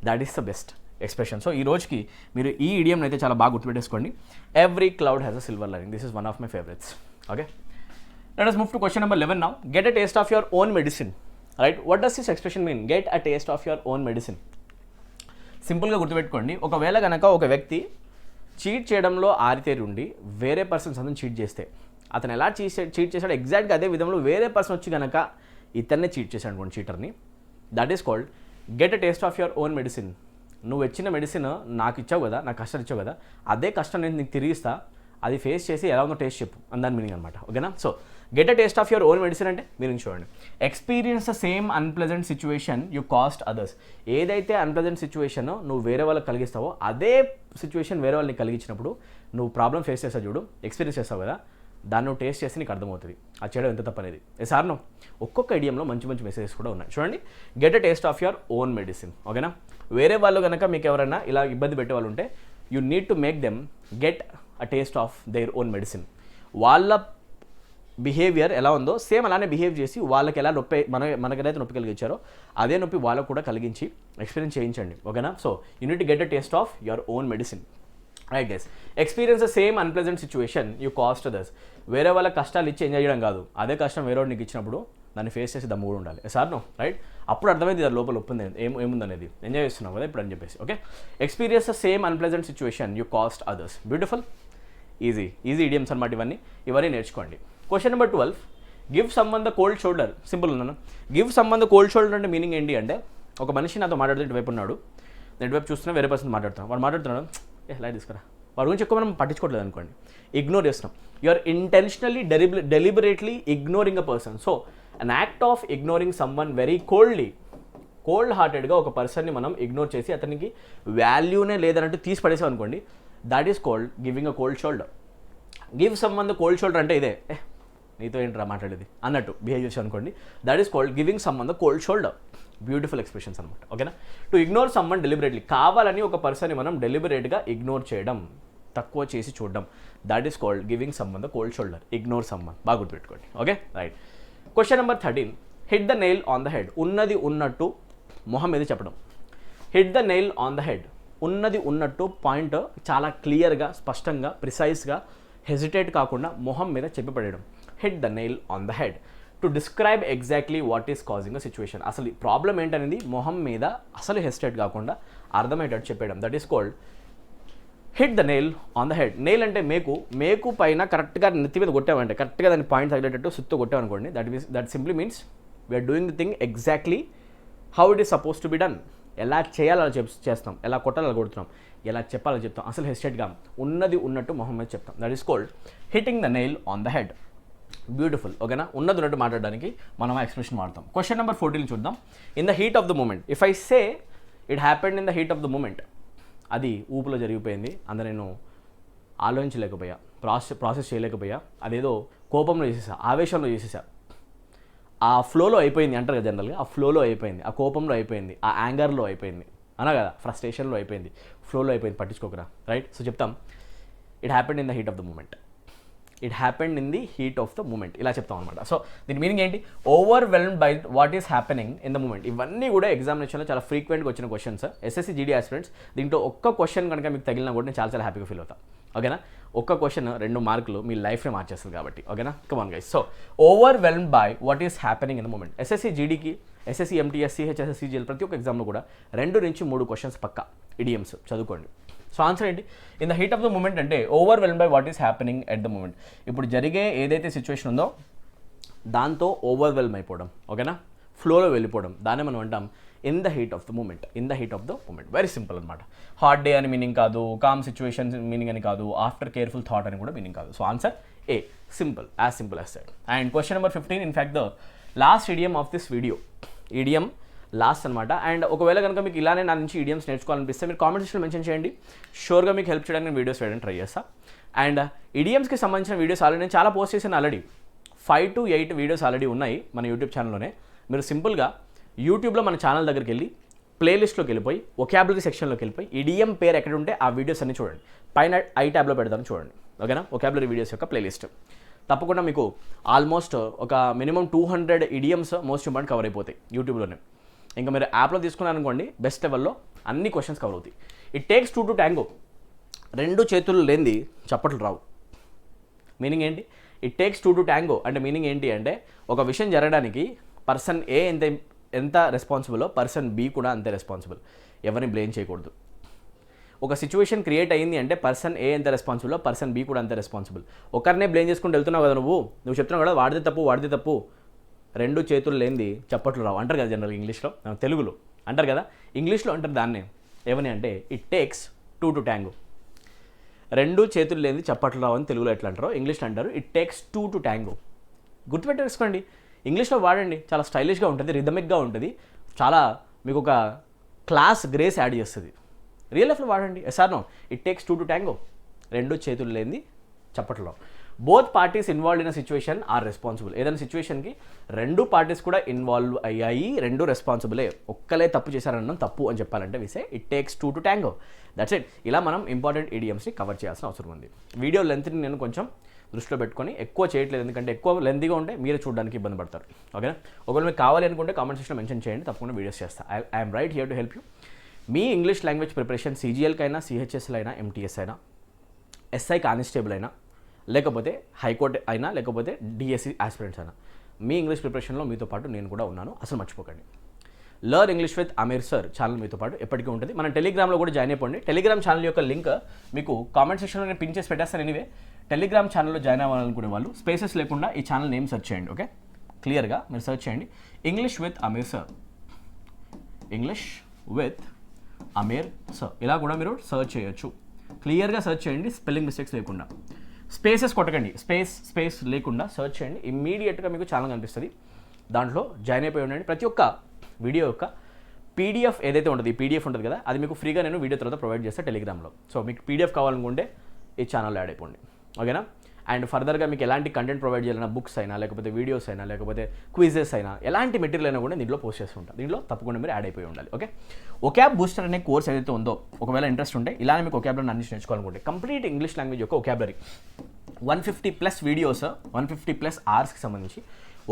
That is the best expression. So ఈ రోజుకి మీరు ఈ ఇడియం అయితే చాలా బాగా గుర్తుపెట్టేసుకోండి. Every cloud has a silver lining. This is one of my favourites. Okay, let us move to question number 11 now. Get a taste of your own medicine. Right? What does this expression mean? Get a taste of your own medicine. సింపుల్గా గుర్తుపెట్టుకోండి. ఒకవేళ కనుక ఒక వ్యక్తి cheat చేయడంలో ఆరితేరి ఉండి వేరే పర్సన్స్ అందరం చీట్ చేస్తే అతను ఎలా చీట్ చేశాడు ఎగ్జాక్ట్గా అదే విధంలో వేరే పర్సన్ వచ్చి కనుక ఇతన్నే చీట్ చేశాడు అనుకోండి, చీటర్ని. That is called get a taste of your own medicine. నువ్వు ఇచ్చిన మెడిసిన్ నాకు ఇచ్చావు కదా, నాకు కష్టం ఇచ్చావు కదా, అదే కష్టం నేను నీకు తిరిగిస్తా, అది ఫేస్ చేసి ఎలా ఉందో టేస్ట్ చెప్పు అని దాని మీనింగ్ అనమాట. ఓకేనా? So get a taste of your own medicine అంటే మీరు చూడండి, experience the same unpleasant situation you cast others. ఏదైతే అన్ప్లెజెంట్ సిచ్యువేషన్ నువ్వు వేరే వాళ్ళకి కలిగిస్తావో అదే సిచ్యువేషన్ వేరే వాళ్ళని కలిగించినప్పుడు నువ్వు ప్రాబ్లం ఫేస్ చేస్తావు చూడు, ఎక్స్పీరియన్స్ చేస్తావు కదా, దాన్ని నువ్వు టేస్ట్ చేసి నీకు అర్థమవుతుంది అది చేయడం ఎంత తప్పనేది. సార్ ఒక్కొక్క ఐడియంలో మంచి మంచి మెసేజెస్ కూడా ఉన్నాయి చూడండి. Get a taste of your own medicine. ఓకేనా? వేరే వాళ్ళు కనుక మీకు ఎవరైనా ఇలా ఇబ్బంది పెట్టే వాళ్ళు ఉంటే you need to make them get a taste of their own medicine. వాళ్ళ బిహేవియర్ ఎలా ఉందో సేమ్ అలానే బిహేవ్ చేసి వాళ్ళకి ఎలా నొప్పి మనకైతే నొప్పి కలిగించారో అదే నొప్పి వాళ్ళకు కూడా కలిగించి ఎక్స్పీరియన్స్ చేయించండి. ఓకేనా? So unit get a taste of your own medicine. Right guys, experience the same unpleasant situation you cast others. వేరే వాళ్ళ కష్టాలు ఇచ్చి ఎంజాయ్ చేయడం కాదు, అదే కష్టం వేరే నీకు ఇచ్చినప్పుడు దాన్ని ఫేస్ చేసి దమ్ము కూడా ఉండాలి. సార్ నో రైట్, అప్పుడు అర్థమైంది దాని లోపల ఒప్పింది ఏముందనేది, ఎంజాయ్ చేస్తున్నావు కదా ఇప్పుడు అని చెప్పేసి. Okay, experience the same unpleasant situation you cast others. Beautiful, easy idioms అనమాట ఇవన్నీ నేర్చుకోండి. Question number 12, give someone the cold shoulder. Simple ఉన్నాను. Give someone the cold shoulder అంటే మీనింగ్ ఏంటి అంటే, ఒక మనిషి నాతో మాట్లాడుతూ ఇటువైపు ఉన్నాడు, నేను ఇటువైపు చూస్తున్నా, వేరే పర్సన్ మాట్లాడుతున్నాను, వాడు మాట్లాడుతున్నాడు, లైట్ తీసుకురా, వాడి గురించి ఎక్కువ మనం పట్టించుకోవట్లేదు అనుకోండి, ఇగ్నోర్ చేస్తున్నాం. You are intentionally deliberately ignoring a person. So an act of ignoring someone very cold హార్టెడ్గా ఒక పర్సన్ని మనం ఇగ్నోర్ చేసి అతనికి వాల్యూనే లేదన్నట్టు తీసి పడేసాం అనుకోండి, that is called giving a cold shoulder. Give someone the cold shoulder అంటే ఇదే, నీతో ఏంట్రా మాట్లాడేది అన్నట్టు బిహేవ్ చేసి అనుకోండి, that is called giving someone the cold shoulder. Beautiful expressions అనమాట. ఓకేనా? టు ఇగ్నోర్ సమ్వన్ డెలిబరేట్లీ, కావాలని ఒక పర్సన్ని మనం డెలిబరేట్గా ఇగ్నోర్ చేయడం, తక్కువ చేసి చూడడం, that is called giving someone the cold shoulder. Ignore someone, బాగా గుర్తుపెట్టుకోండి. Okay right. Question number 13, hit the nail on the head. ఉన్నది ఉన్నట్టు మొహం మీద చెప్పడం. Hit the nail on the head, ఉన్నది ఉన్నట్టు పాయింట్ చాలా క్లియర్గా, స్పష్టంగా, ప్రిసైజ్గా, హెజిటేట్ కాకుండా మొహం మీద చెప్పి పడేయడం. Hit the nail on the head to describe exactly what is causing a situation. అసలు ప్రాబ్లం ఏంటనేది మొహం మీద అసలు హెసిటేట్ కాకుండా అర్థమయ్యేటట్టు చెప్పేయడం, that is called hit the nail on the head. Nail అంటే మేకు పైన కరెక్ట్గా నెత్తి మీద కొట్టామంటే, కరెక్ట్గా దాని పాయింట్ తగిలేటట్టు సుత్తు కొట్టామనుకోండి, that simply means we are doing the thing exactly how it is suppose to be done. ఎలా చేయాలో అలా చేస్తాం, ఎలా కొట్టాలో అలా కొడుతున్నాం, ఎలా చెప్పాలో చెప్తాం, అసలు హెసిటేట్గా ఉన్నది ఉన్నట్టు మొహం మీద చెప్తాం. That is called hitting the nail on the head. Beautiful. ఓకేనా? ఉన్నది ఉన్నట్టు మాట్లాడడానికి మనం ఆ ఎక్స్ప్రెషన్ వాడతాం. క్వశ్చన్ నెంబర్ 14 చూద్దాం. In the heat of the moment, if I say it happened in the heat of the moment, అది ఊపులో జరిగిపోయింది, అందులో నేను ఆలోచించలేకపోయా, ప్రాసెస్ చేయలేకపోయా, అదేదో కోపంలో చేసేసా, ఆవేశంలో చేసేసా, ఆ ఫ్లోలో అయిపోయింది అంటారు కదా జనరల్గా, ఆ ఫ్లోలో అయిపోయింది, ఆ కోపంలో అయిపోయింది, ఆ యాంగర్లో అయిపోయింది అనా కదా, ఫ్రస్ట్రేషన్లో అయిపోయింది, ఫ్లోలో అయిపోయింది, పట్టించుకోకరా. రైట్? సో చెప్తాం, it happened in the heat of the moment. It happened in the heat of the moment, ఇలా చెప్తాం అనమాట. సో దీని మీనింగ్ ఏంటి? Overwhelmed by what is happening in the moment. ఇవన్నీ కూడా ఎగ్జామినేషన్లో చాలా ఫ్రీక్వెంట్గా వచ్చిన క్వశ్చన్స్, ఎస్ఎస్సి జీడీ ఆస్పిరెంట్స్. దీంట్లో ఒక్క క్వశ్చన్ కనుక మీకు తగిలినా కూడా నేను చాలా హ్యాపీగా ఫీల్ అవుతాను. ఓకేనా? ఒక్క క్వశ్చన్ 2 మార్కులు మీ లైఫ్ని మార్చేస్తుంది కాబట్టి. ఓకేనా? Come on guys. So overwhelmed by what is happening in the moment. SSC జీడీకి, ఎస్ఎస్సి ఎంటీఎస్, సిహెచ్ఎస్ఎస్, సిజిఎల్ ప్రతి ఒక్క ఎగ్జామ్లో కూడా 2 నుంచి 3 క్వశ్చన్స్ పక్కా ఇడియమ్స్ చదువుకోండి. సో ఆన్సర్ ఏంటి? In the heat of the moment అంటే overwhelm by what is happening at the moment. ఇప్పుడు జరిగే ఏదైతే సిచ్యువేషన్ ఉందో దాంతో ఓవర్వెల్మ్ అయిపోవడం, ఓకేనా, ఫ్లోలో వెళ్ళిపోవడం, దాన్ని మనం అంటాం in the heat of the moment. In the heat of the moment, very simple అనమాట. హార్డ్ డే అని మీనింగ్ కాదు, కామ్ సిచ్యువేషన్ మీనింగ్ అని కాదు, ఆఫ్టర్ కేర్ఫుల్ థాట్ అని కూడా మీనింగ్ కాదు. So answer A, simple as that. And question number 15, in fact the last idiom of this video, idiom last అనమాట. అండ్ ఒకవేళ కనుక మీకు ఇలానే నా నుంచి ఈడియమ్స్ నేర్చుకోవాలనిపిస్తే మీరు కామెంట్ సెక్షన్లో మెన్షన్ చేయండి, షూర్గా మీకు హెల్ప్ చేయడానికి నేను వీడియోస్ వేయడానికి ట్రై చేస్తా. అండ్ ఈడియమ్స్కి సంబంధించిన వీడియోస్ ఆల్రెడీ నేను చాలా పోస్ట్ చేశాను, ఆల్రెడీ 5 to 8 వీడియోస్ ఆల్రెడీ ఉన్నాయి మన యూట్యూబ్ ఛానల్లోనే. మీరు సింపుల్గా యూట్యూబ్లో మన ఛానల్ దగ్గరికి వెళ్ళి ప్లేలిస్ట్లోకి వెళ్ళిపోయి వొకాబులరీ సెక్షన్లోకి వెళ్ళిపోయి ఇడియం పేరు ఎక్కడ ఉంటే ఆ వీడియోస్ అన్ని చూడండి, పైన ఐ ట్యాబ్లో పెడతాను చూడండి. ఓకేనా? వొకాబులరీ వీడియోస్ యొక్క ప్లేలిస్ట్ తప్పకుండా మీకు ఆల్మోస్ట్ ఒక minimum 200 idioms most important cover అయిపోతాయి యూట్యూబ్లోనే. ఇంకా మీరు యాప్లో తీసుకున్నారనుకోండి బెస్ట్ లెవెల్లో అన్ని క్వశ్చన్స్ కవర్ అవుతాయి. It takes 2 to tango. 2 చేతులు లేనిది చప్పట్లు రావు. మీనింగ్ ఏంటి? ఇట్ టేక్స్ 2 to tango అంటే మీనింగ్ ఏంటి అంటే, ఒక విషయం జరగడానికి పర్సన్ ఏ ఎంత రెస్పాన్సిబుల్, పర్సన్ బి కూడా అంతే రెస్పాన్సిబుల్. ఎవరిని బ్లేమ్ చేయకూడదు. ఒక సిచ్యువేషన్ క్రియేట్ అయింది అంటే పర్సన్ ఏ ఎంత రెస్పాన్సిబుల్, పర్సన్ బి కూడా అంతే రెస్పాన్సిబుల్. ఒకరినే బ్లేమ్ చేసుకుంటూ వెళ్తున్నావు కదా నువ్వు చెప్తున్నావు కదా వాడితే తప్పు, 2 చేతులు లేనిది చప్పట్లు రావు అంటారు కదా జనరల్ ఇంగ్లీష్లో, తెలుగులో అంటారు కదా, ఇంగ్లీష్లో అంటారు దాన్నే ఏమని అంటే ఇట్ టేక్స్ 2 to tango. 2 చేతులు లేనిది చప్పట్లు రావు అని తెలుగులో ఎట్లా అంటారో ఇంగ్లీష్లో అంటారు ఇట్ టేక్స్ 2 to tango. గుర్తుపెట్టేసుకోండి, ఇంగ్లీష్లో వాడండి, చాలా స్టైలిష్గా ఉంటుంది, రిథమిక్గా ఉంటుంది, చాలా మీకు ఒక క్లాస్ గ్రేస్ యాడ్ చేస్తుంది. రియల్ లైఫ్లో వాడండి. Yes or no, it takes 2 to tango. 2 చేతులు లేనిది చప్పట్లో. Both parties involved in a situation are responsible. ఏదైనా సిచ్యువేషన్కి 2 పార్టీస్ కూడా ఇన్వాల్వ్ అయ్యాయి, 2 రెస్పాన్సిబులే. ఒక్కలే తప్పు చేశారనడం తప్పు అని చెప్పాలంటే we say it takes 2 to tango. That's it. ఇలా మనం ఇంపార్టెంట్ ఈడియమ్స్ని కవర్ చేయాల్సిన అవసరం ఉంది. వీడియో లెంత్ని నేను కొంచెం దృష్టిలో పెట్టుకొని ఎక్కువ చేయట్లేదు, ఎందుకంటే ఎక్కువ లెంతీగా ఉంటే మీరే చూడడానికి ఇబ్బంది పడతారు. ఓకేనా? ఒకవేళ మీకు కావాలి అనుకుంటే కామెంట్ సెక్షన్లో మెన్షన్ చేయండి, తప్పకుండా వీడియోస్ చేస్తా. I'm right here to help you. మీ ఇంగ్లీష్ లాంగ్వేజ్ ప్రిపరేషన్ CGLకి అయినా, CHSL అయినా, MTS అయినా, SI కానిస్టేబుల్ అయినా, లేకపోతే హైకోర్టు అయినా, లేకపోతే DSE ఆస్పిరెంట్స్ అయినా, మీ ఇంగ్లీష్ ప్రిపరేషన్లో మీతో పాటు నేను కూడా ఉన్నాను. అసలు మర్చిపోకండి. Learn English with Amir sir channel మీతో పాటు ఎప్పటికీ ఉంటుంది. మనం టెలిగ్రామ్లో కూడా జాయిన్ అయిపోండి. టెలిగ్రామ్ ఛానల్ యొక్క లింక్ మీకు కామెంట్ సెక్షన్లో నేను పిన్ చేసి పెట్టేస్తాను. ఎనీవే, టెలిగ్రామ్ ఛానల్లో జాయిన్ అవ్వాలనుకునే వాళ్ళు స్పేసెస్ లేకుండా ఈ ఛానల్ నేమ్ సెర్చ్ చేయండి. ఓకే, క్లియర్గా మీరు సెర్చ్ చేయండి, English with Amir sir, English with Amir sir, ఇలా కూడా మీరు సెర్చ్ చేయొచ్చు. క్లియర్గా సెర్చ్ చేయండి, స్పెల్లింగ్ మిస్టేక్స్ లేకుండా. స్పేసెస్ కొట్టకండి, స్పేస్ లేకుండా సెర్చ్ చేయండి. ఇమ్మీడియట్గా మీకు ఛానల్ కనిపిస్తుంది, దాంట్లో జాయిన్ అయిపోయి ఉండండి. ప్రతి ఒక్క వీడియో యొక్క PDF ఏదైతే ఉంటుంది, ఈ PDF ఉంటుంది కదా, అది మీకు ఫ్రీగా నేను వీడియో తర్వాత ప్రొవైడ్ చేస్తాను టెలిగ్రామ్లో. సో మీకు PDF కావాలనుకుంటే ఈ ఛానల్లో యాడ్ అయిపోండి. ఓకేనా? అండ్ ఫర్దర్గా మీకు ఎలాంటి కంటెంట్ ప్రొవైడ్ చేయాలన్నా, బుక్స్ అయినా, లేకపోతే వీడియోస్ అయినా, లేకపోతే క్విజెస్ అయినా, ఎలాంటి మెటీరియల్ అయినా కూడా దీంట్లో పోస్ట్ చేస్తుంటాను. దీంట్లో తప్పకుండా మీరు యాడ్ అయిపోయి ఉండాలి. ఓకే, ఒకాబ్ బూస్టర్ అనే కోర్స్ ఏదైతే ఉందో, ఒకవేళ ఇంట్రెస్ట్ ఉంటే, ఇలానే మీకు ఒకాబులరీ అన్ని నేర్చుకోవాలనుకుంటే, కంప్లీట్ ఇంగ్లీష్ లాంగ్వేజ్ యొక్క ఒకాబులరీ 150+ వీడియోస్, 150+ అవర్స్కి సంబంధించి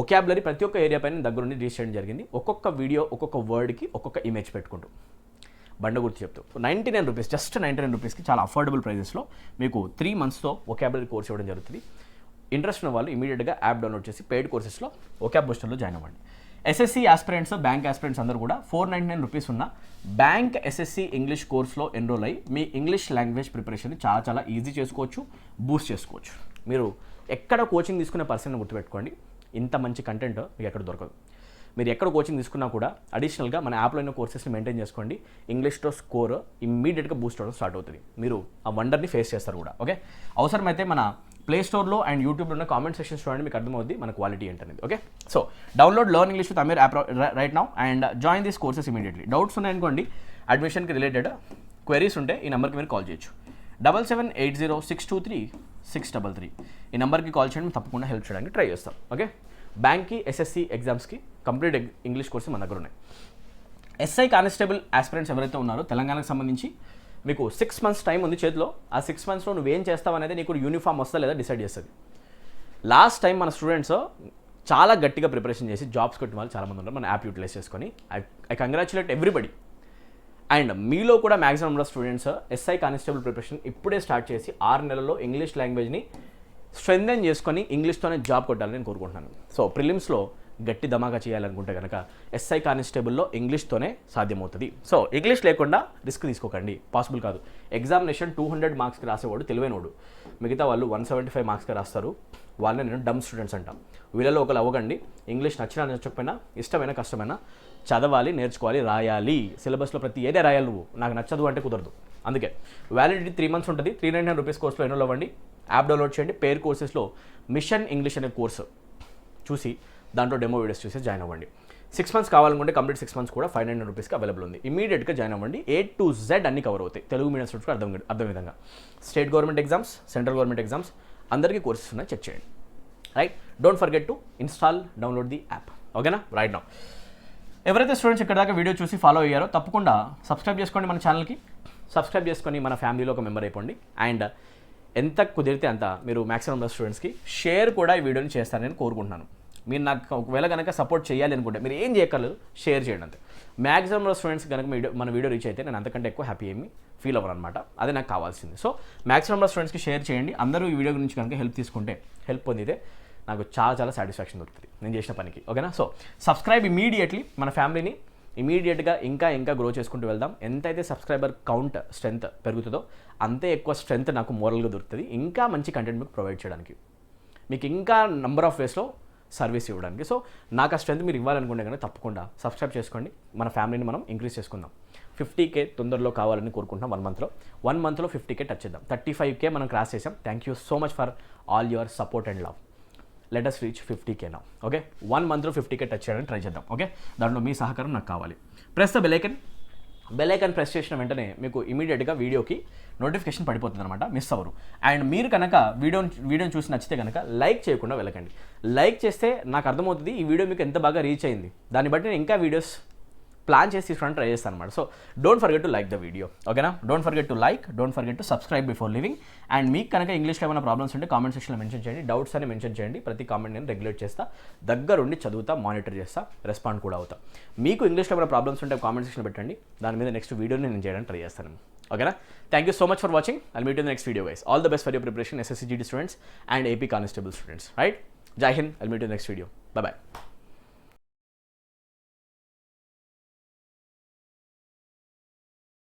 ఒకాబులరీ ప్రతి ఒక్క ఏరియా పైన దగ్గర నుండి రీచ్ చేయడం జరిగింది. ఒక్కొక్క వీడియో, ఒక్కొక్క వర్డ్కి ఒక్కొక్క ఇమేజ్ పెట్టుకుంటూ బండ గుర్తు చెప్తూ 99 రూపీస్, జస్ట్ 99 రూపీస్కి చాలా అఫోర్డబుల్ ప్రైజెస్లో మీకు 3 monthsతో ఒకాబులరీ కోర్స్ ఇవ్వడం జరుగుతుంది. ఇంట్రెస్ట్ ఉన్న వాళ్ళు ఇమీడియట్గా యాప్ డౌన్లోడ్ చేసి పెయిడ్ కోర్సెస్లో ఒకాబ్ బూస్టర్లో జాయిన్ అవ్వండి. SSC ఆస్పిరెంట్స్, బ్యాంక్ ఆస్పిరెంట్స్ అందరూ కూడా 499 రూపీస్ ఉన్న బ్యాంక్ SSC ఇంగ్లీష్ కోర్స్లో ఎన్రోల్ అయ్యి మీ ఇంగ్లీష్ లాంగ్వేజ్ ప్రిపరేషన్ చాలా ఈజీ చేసుకోవచ్చు, బూస్ట్ చేసుకోవచ్చు. మీరు ఎక్కడ కోచింగ్ తీసుకునే పర్సన్ గుర్తుపెట్టుకోండి, ఇంత మంచి కంటెంట్ మీకు ఎక్కడ దొరకదు. మీరు ఎక్కడ కోచింగ్ తీసుకున్నా కూడా అడిషనల్గా మన యాప్లో ఉన్న కోర్సెస్ని మెయింటైన్ చేసుకోండి. ఇంగ్లీష్లో స్కోర్ ఇమ్మీడియట్గా బూస్ట్ అవడం స్టార్ట్ అవుతుంది. మీరు ఆ వండర్ని ఫేస్ చేస్తారు కూడా. ఓకే, అవసరమైతే మన ప్లే స్టోర్లో అండ్ యూట్యూబ్లో ఉన్న కామెంట్ సెక్షన్స్ చూడండి, మీకు అర్థమవుద్ది మన క్వాలిటీ ఏంటనేది. Okay, so download learn English with Aamir app right now and join these courses immediately. Doubts ఉన్నాయనుకోండి, అడ్మిషన్కి రిలేటెడ్ క్వెరీస్ ఉంటే ఈ నెంబర్కి మీరు కాల్ చేయొచ్చు. 7780623633 ఈ నెంబర్కి కాల్ చేయండి, తప్పకుండా హెల్ప్ చేయడానికి ట్రై చేస్తాం. ఓకే, బ్యాంక్కి, SSC ఎగ్జామ్స్కి కంప్లీట్ ఇంగ్లీష్ కోర్సు మన దగ్గర ఉన్నాయి. SI కానిస్టేబుల్ ఆస్పిరెంట్స్ ఎవరైతే ఉన్నారో తెలంగాణకు సంబంధించి మీకు 6 months టైం ఉంది చేతిలో. ఆ 6 monthsలో నువ్వేం చేస్తావు అనేది నీకు యూనిఫామ్ వస్తా లేదా డిసైడ్ చేస్తుంది. లాస్ట్ టైం మన స్టూడెంట్స్ చాలా గట్టిగా ప్రిపరేషన్ చేసి జాబ్స్ కొట్టిన వాళ్ళు చాలామంది ఉన్నారు మన యాప్ యూటిలైజ్ చేసుకొని. I congratulate everybody. అండ్ మీలో కూడా maximum number of students SI constable preparation ఇప్పుడే స్టార్ట్ చేసి 6 నెలల్లో ఇంగ్లీష్ లాంగ్వేజ్ని స్ట్రెంథెన్ చేసుకొని ఇంగ్లీష్తోనే జాబ్ కొట్టాలని నేను కోరుకుంటున్నాను. సో ప్రిలిమ్స్లో గట్టి ధమాకా చేయాలనుకుంటే కనుక SI కానిస్టేబుల్లో ఇంగ్లీష్తోనే సాధ్యమవుతుంది. సో ఇంగ్లీష్ లేకుండా రిస్క్ తీసుకోకండి, పాసిబుల్ కాదు. ఎగ్జామినేషన్ 200 మార్క్స్కి రాసేవాడు తెలివైనోడు, మిగతా వాళ్ళు 175 మార్క్స్కి రాస్తారు. వాళ్ళని నేను డమ్ స్టూడెంట్స్ అంటాం. వీళ్ళలో ఒకరు అవ్వకండి. ఇంగ్లీష్ నచ్చినా నచ్చకపోయినా, ఇష్టమైన కష్టమైనా చదవాలి, నేర్చుకోవాలి, రాయాలి. సిలబస్లో ప్రతి ఏదే రాయాలి. నువ్వు నాకు నచ్చదు అంటే కుదరదు. అందుకే వ్యాలిడిటీ 3 months ఉంటుంది. 399 రూపీస్ కోర్సులో ఎన్రోల్ అవ్వండి. యాప్ డౌన్లోడ్ చేయండి. పేర్ కోర్సెస్లో మిషన్ ఇంగ్లీష్ అనే కోర్సు చూసి దాంట్లో డెమో వీడియోస్ చూసి జాయిన్ అవ్వండి. 6 months కావాలనుకుంటే కంప్లీట్ 6 months కూడా 599 రూపీస్కి అవైలబుల్ ఉంది. ఇమీడియట్గా జాయిన్ అవ్వండి. A to Z అన్ని కవర్ అవుతాయి. తెలుగు మీడియం స్టూడెంట్స్కి అర్థం విధంగా state government exams, central government exams అందరికీ కోర్సెస్ ఉన్నాయి, చెక్ చేయండి. Right, don't forget to install, download the app. ఓకేనా? రైట్ నౌ ఎవరైతే స్టూడెంట్స్ ఇక్కడ దాకా వీడియో చూసి ఫాలో అయ్యారో తప్పకుండా సబ్స్క్రైబ్ చేసుకోండి మన ఛానల్కి. సబ్స్క్రైబ్ చేసుకొని మన ఫ్యామిలీలో ఒక మెంబర్ అయిపోండి. అండ్ ఎంత కుదిరితే అంత మీరు మ్యాక్సిమం నెంబర్ స్టూడెంట్స్కి షేర్ కూడా ఈ వీడియోని చేస్తారని కోరుకుంటున్నాను. మీరు నాకు ఒకవేళ కనుక సపోర్ట్ చేయాలి అనుకుంటే మీరు ఏం చేయక్కర్లేదు, షేర్ చేయండి అంతే. మ్యాక్సిమం స్టూడెంట్స్ కనుక మన వీడియో రీచ్ అయితే నేను అంతకంటే ఎక్కువ హ్యాపీ ఏమి ఫీల్ అవ్వను అనమాట. అదే నాకు కావాల్సింది. సో మ్యాక్సిమం స్టూడెంట్స్కి షేర్ చేయండి. అందరూ ఈ వీడియో గురించి కనుక హెల్ప్ పొందితే నాకు చాలా సాటిస్ఫాక్షన్ దొరుకుతుంది నేను చేసిన పనికి. ఓకేనా? So subscribe immediately. మన ఫ్యామిలీని ఇమీడియట్గా ఇంకా గ్రో చేసుకుంటూ వెళ్దాం. ఎంతైతే సబ్స్క్రైబర్ కౌంట్ స్ట్రెంత్ పెరుగుతుందో అంతే ఎక్కువ స్ట్రెంత్ నాకు మోరల్గా దొరుకుతుంది. ఇంకా మంచి కంటెంట్ మీకు ప్రొవైడ్ చేయడానికి, మీకు ఇంకా నంబర్ ఆఫ్ వేస్లో సర్వీస్ ఇవ్వడానికి. సో నాకు ఆ స్ట్రెంత్ మీరు ఇవ్వాలనుకుంటే కనుక తప్పకుండా సబ్స్క్రైబ్ చేసుకోండి. మన ఫ్యామిలీని మనం ఇంక్రీజ్ చేసుకుందాం. 50K తొందరలో కావాలని కోరుకుంటున్నాం. 1 monthలో 50K టచ్ చేద్దాం. 35K మనం క్రాస్ చేసాం. Thank you so much for all your support and love. Let us reach 50K now. Okay, 1 monthలో 50K touch చేయడానికి ట్రై చేద్దాం. ఓకే, దాంట్లో మీ సహకారం నాకు కావాలి. Press the bell icon press చేసిన వెంటనే మీకు ఇమీడియట్గా వీడియోకి నోటిఫికేషన్ పడిపోతుంది అనమాట, మిస్ అవ్వరు. అండ్ మీరు కనుక వీడియోని చూసి నచ్చితే కనుక లైక్ చేయకుండా వెళ్ళకండి. లైక్ చేస్తే నాకు అర్థమవుతుంది ఈ వీడియో మీకు ఎంత బాగా రీచ్ అయింది. దాన్ని బట్టి నేను ఇంకా వీడియోస్ ప్లాన్ చేసి తీసుకోవడానికి ట్రై చేస్తాను అనమాట. So don't forget to like the video, ఓకేనా? Don't forget to like, don't forget to subscribe before living. And మీకు కనుక ఇంగ్లీష్లో ఏమైనా ప్రాబ్లమ్స్ ఉంటే కామెంట్ సెక్షన్లో మెన్షన్ చేయండి, డౌట్స్ అని మెన్షన్ చేయండి. ప్రతి కామెంట్ నేను రెగ్యులేట్ చేస్తా, దగ్గరుండి చదువుతా, మానిటర్ చేస్తా, రెస్పాండ్ కూడా అవుతా. మీకు ఇంగ్లీష్లో ఏమైనా ప్రాబ్లమ్స్ ఉంటే కామెంట్ సెక్షన్లో పెట్టండి, దాని మీద నెక్స్ట్ వీడియోని నేను చేయడానికి ట్రై చేస్తాను. ఓకేనా? Thank you so much for watching. I'll meet you in the next video, guys. All the best for your preparation, SSC GD students and AP Constable students, right? Jai Hind. I'll meet you in the next video. Bye bye.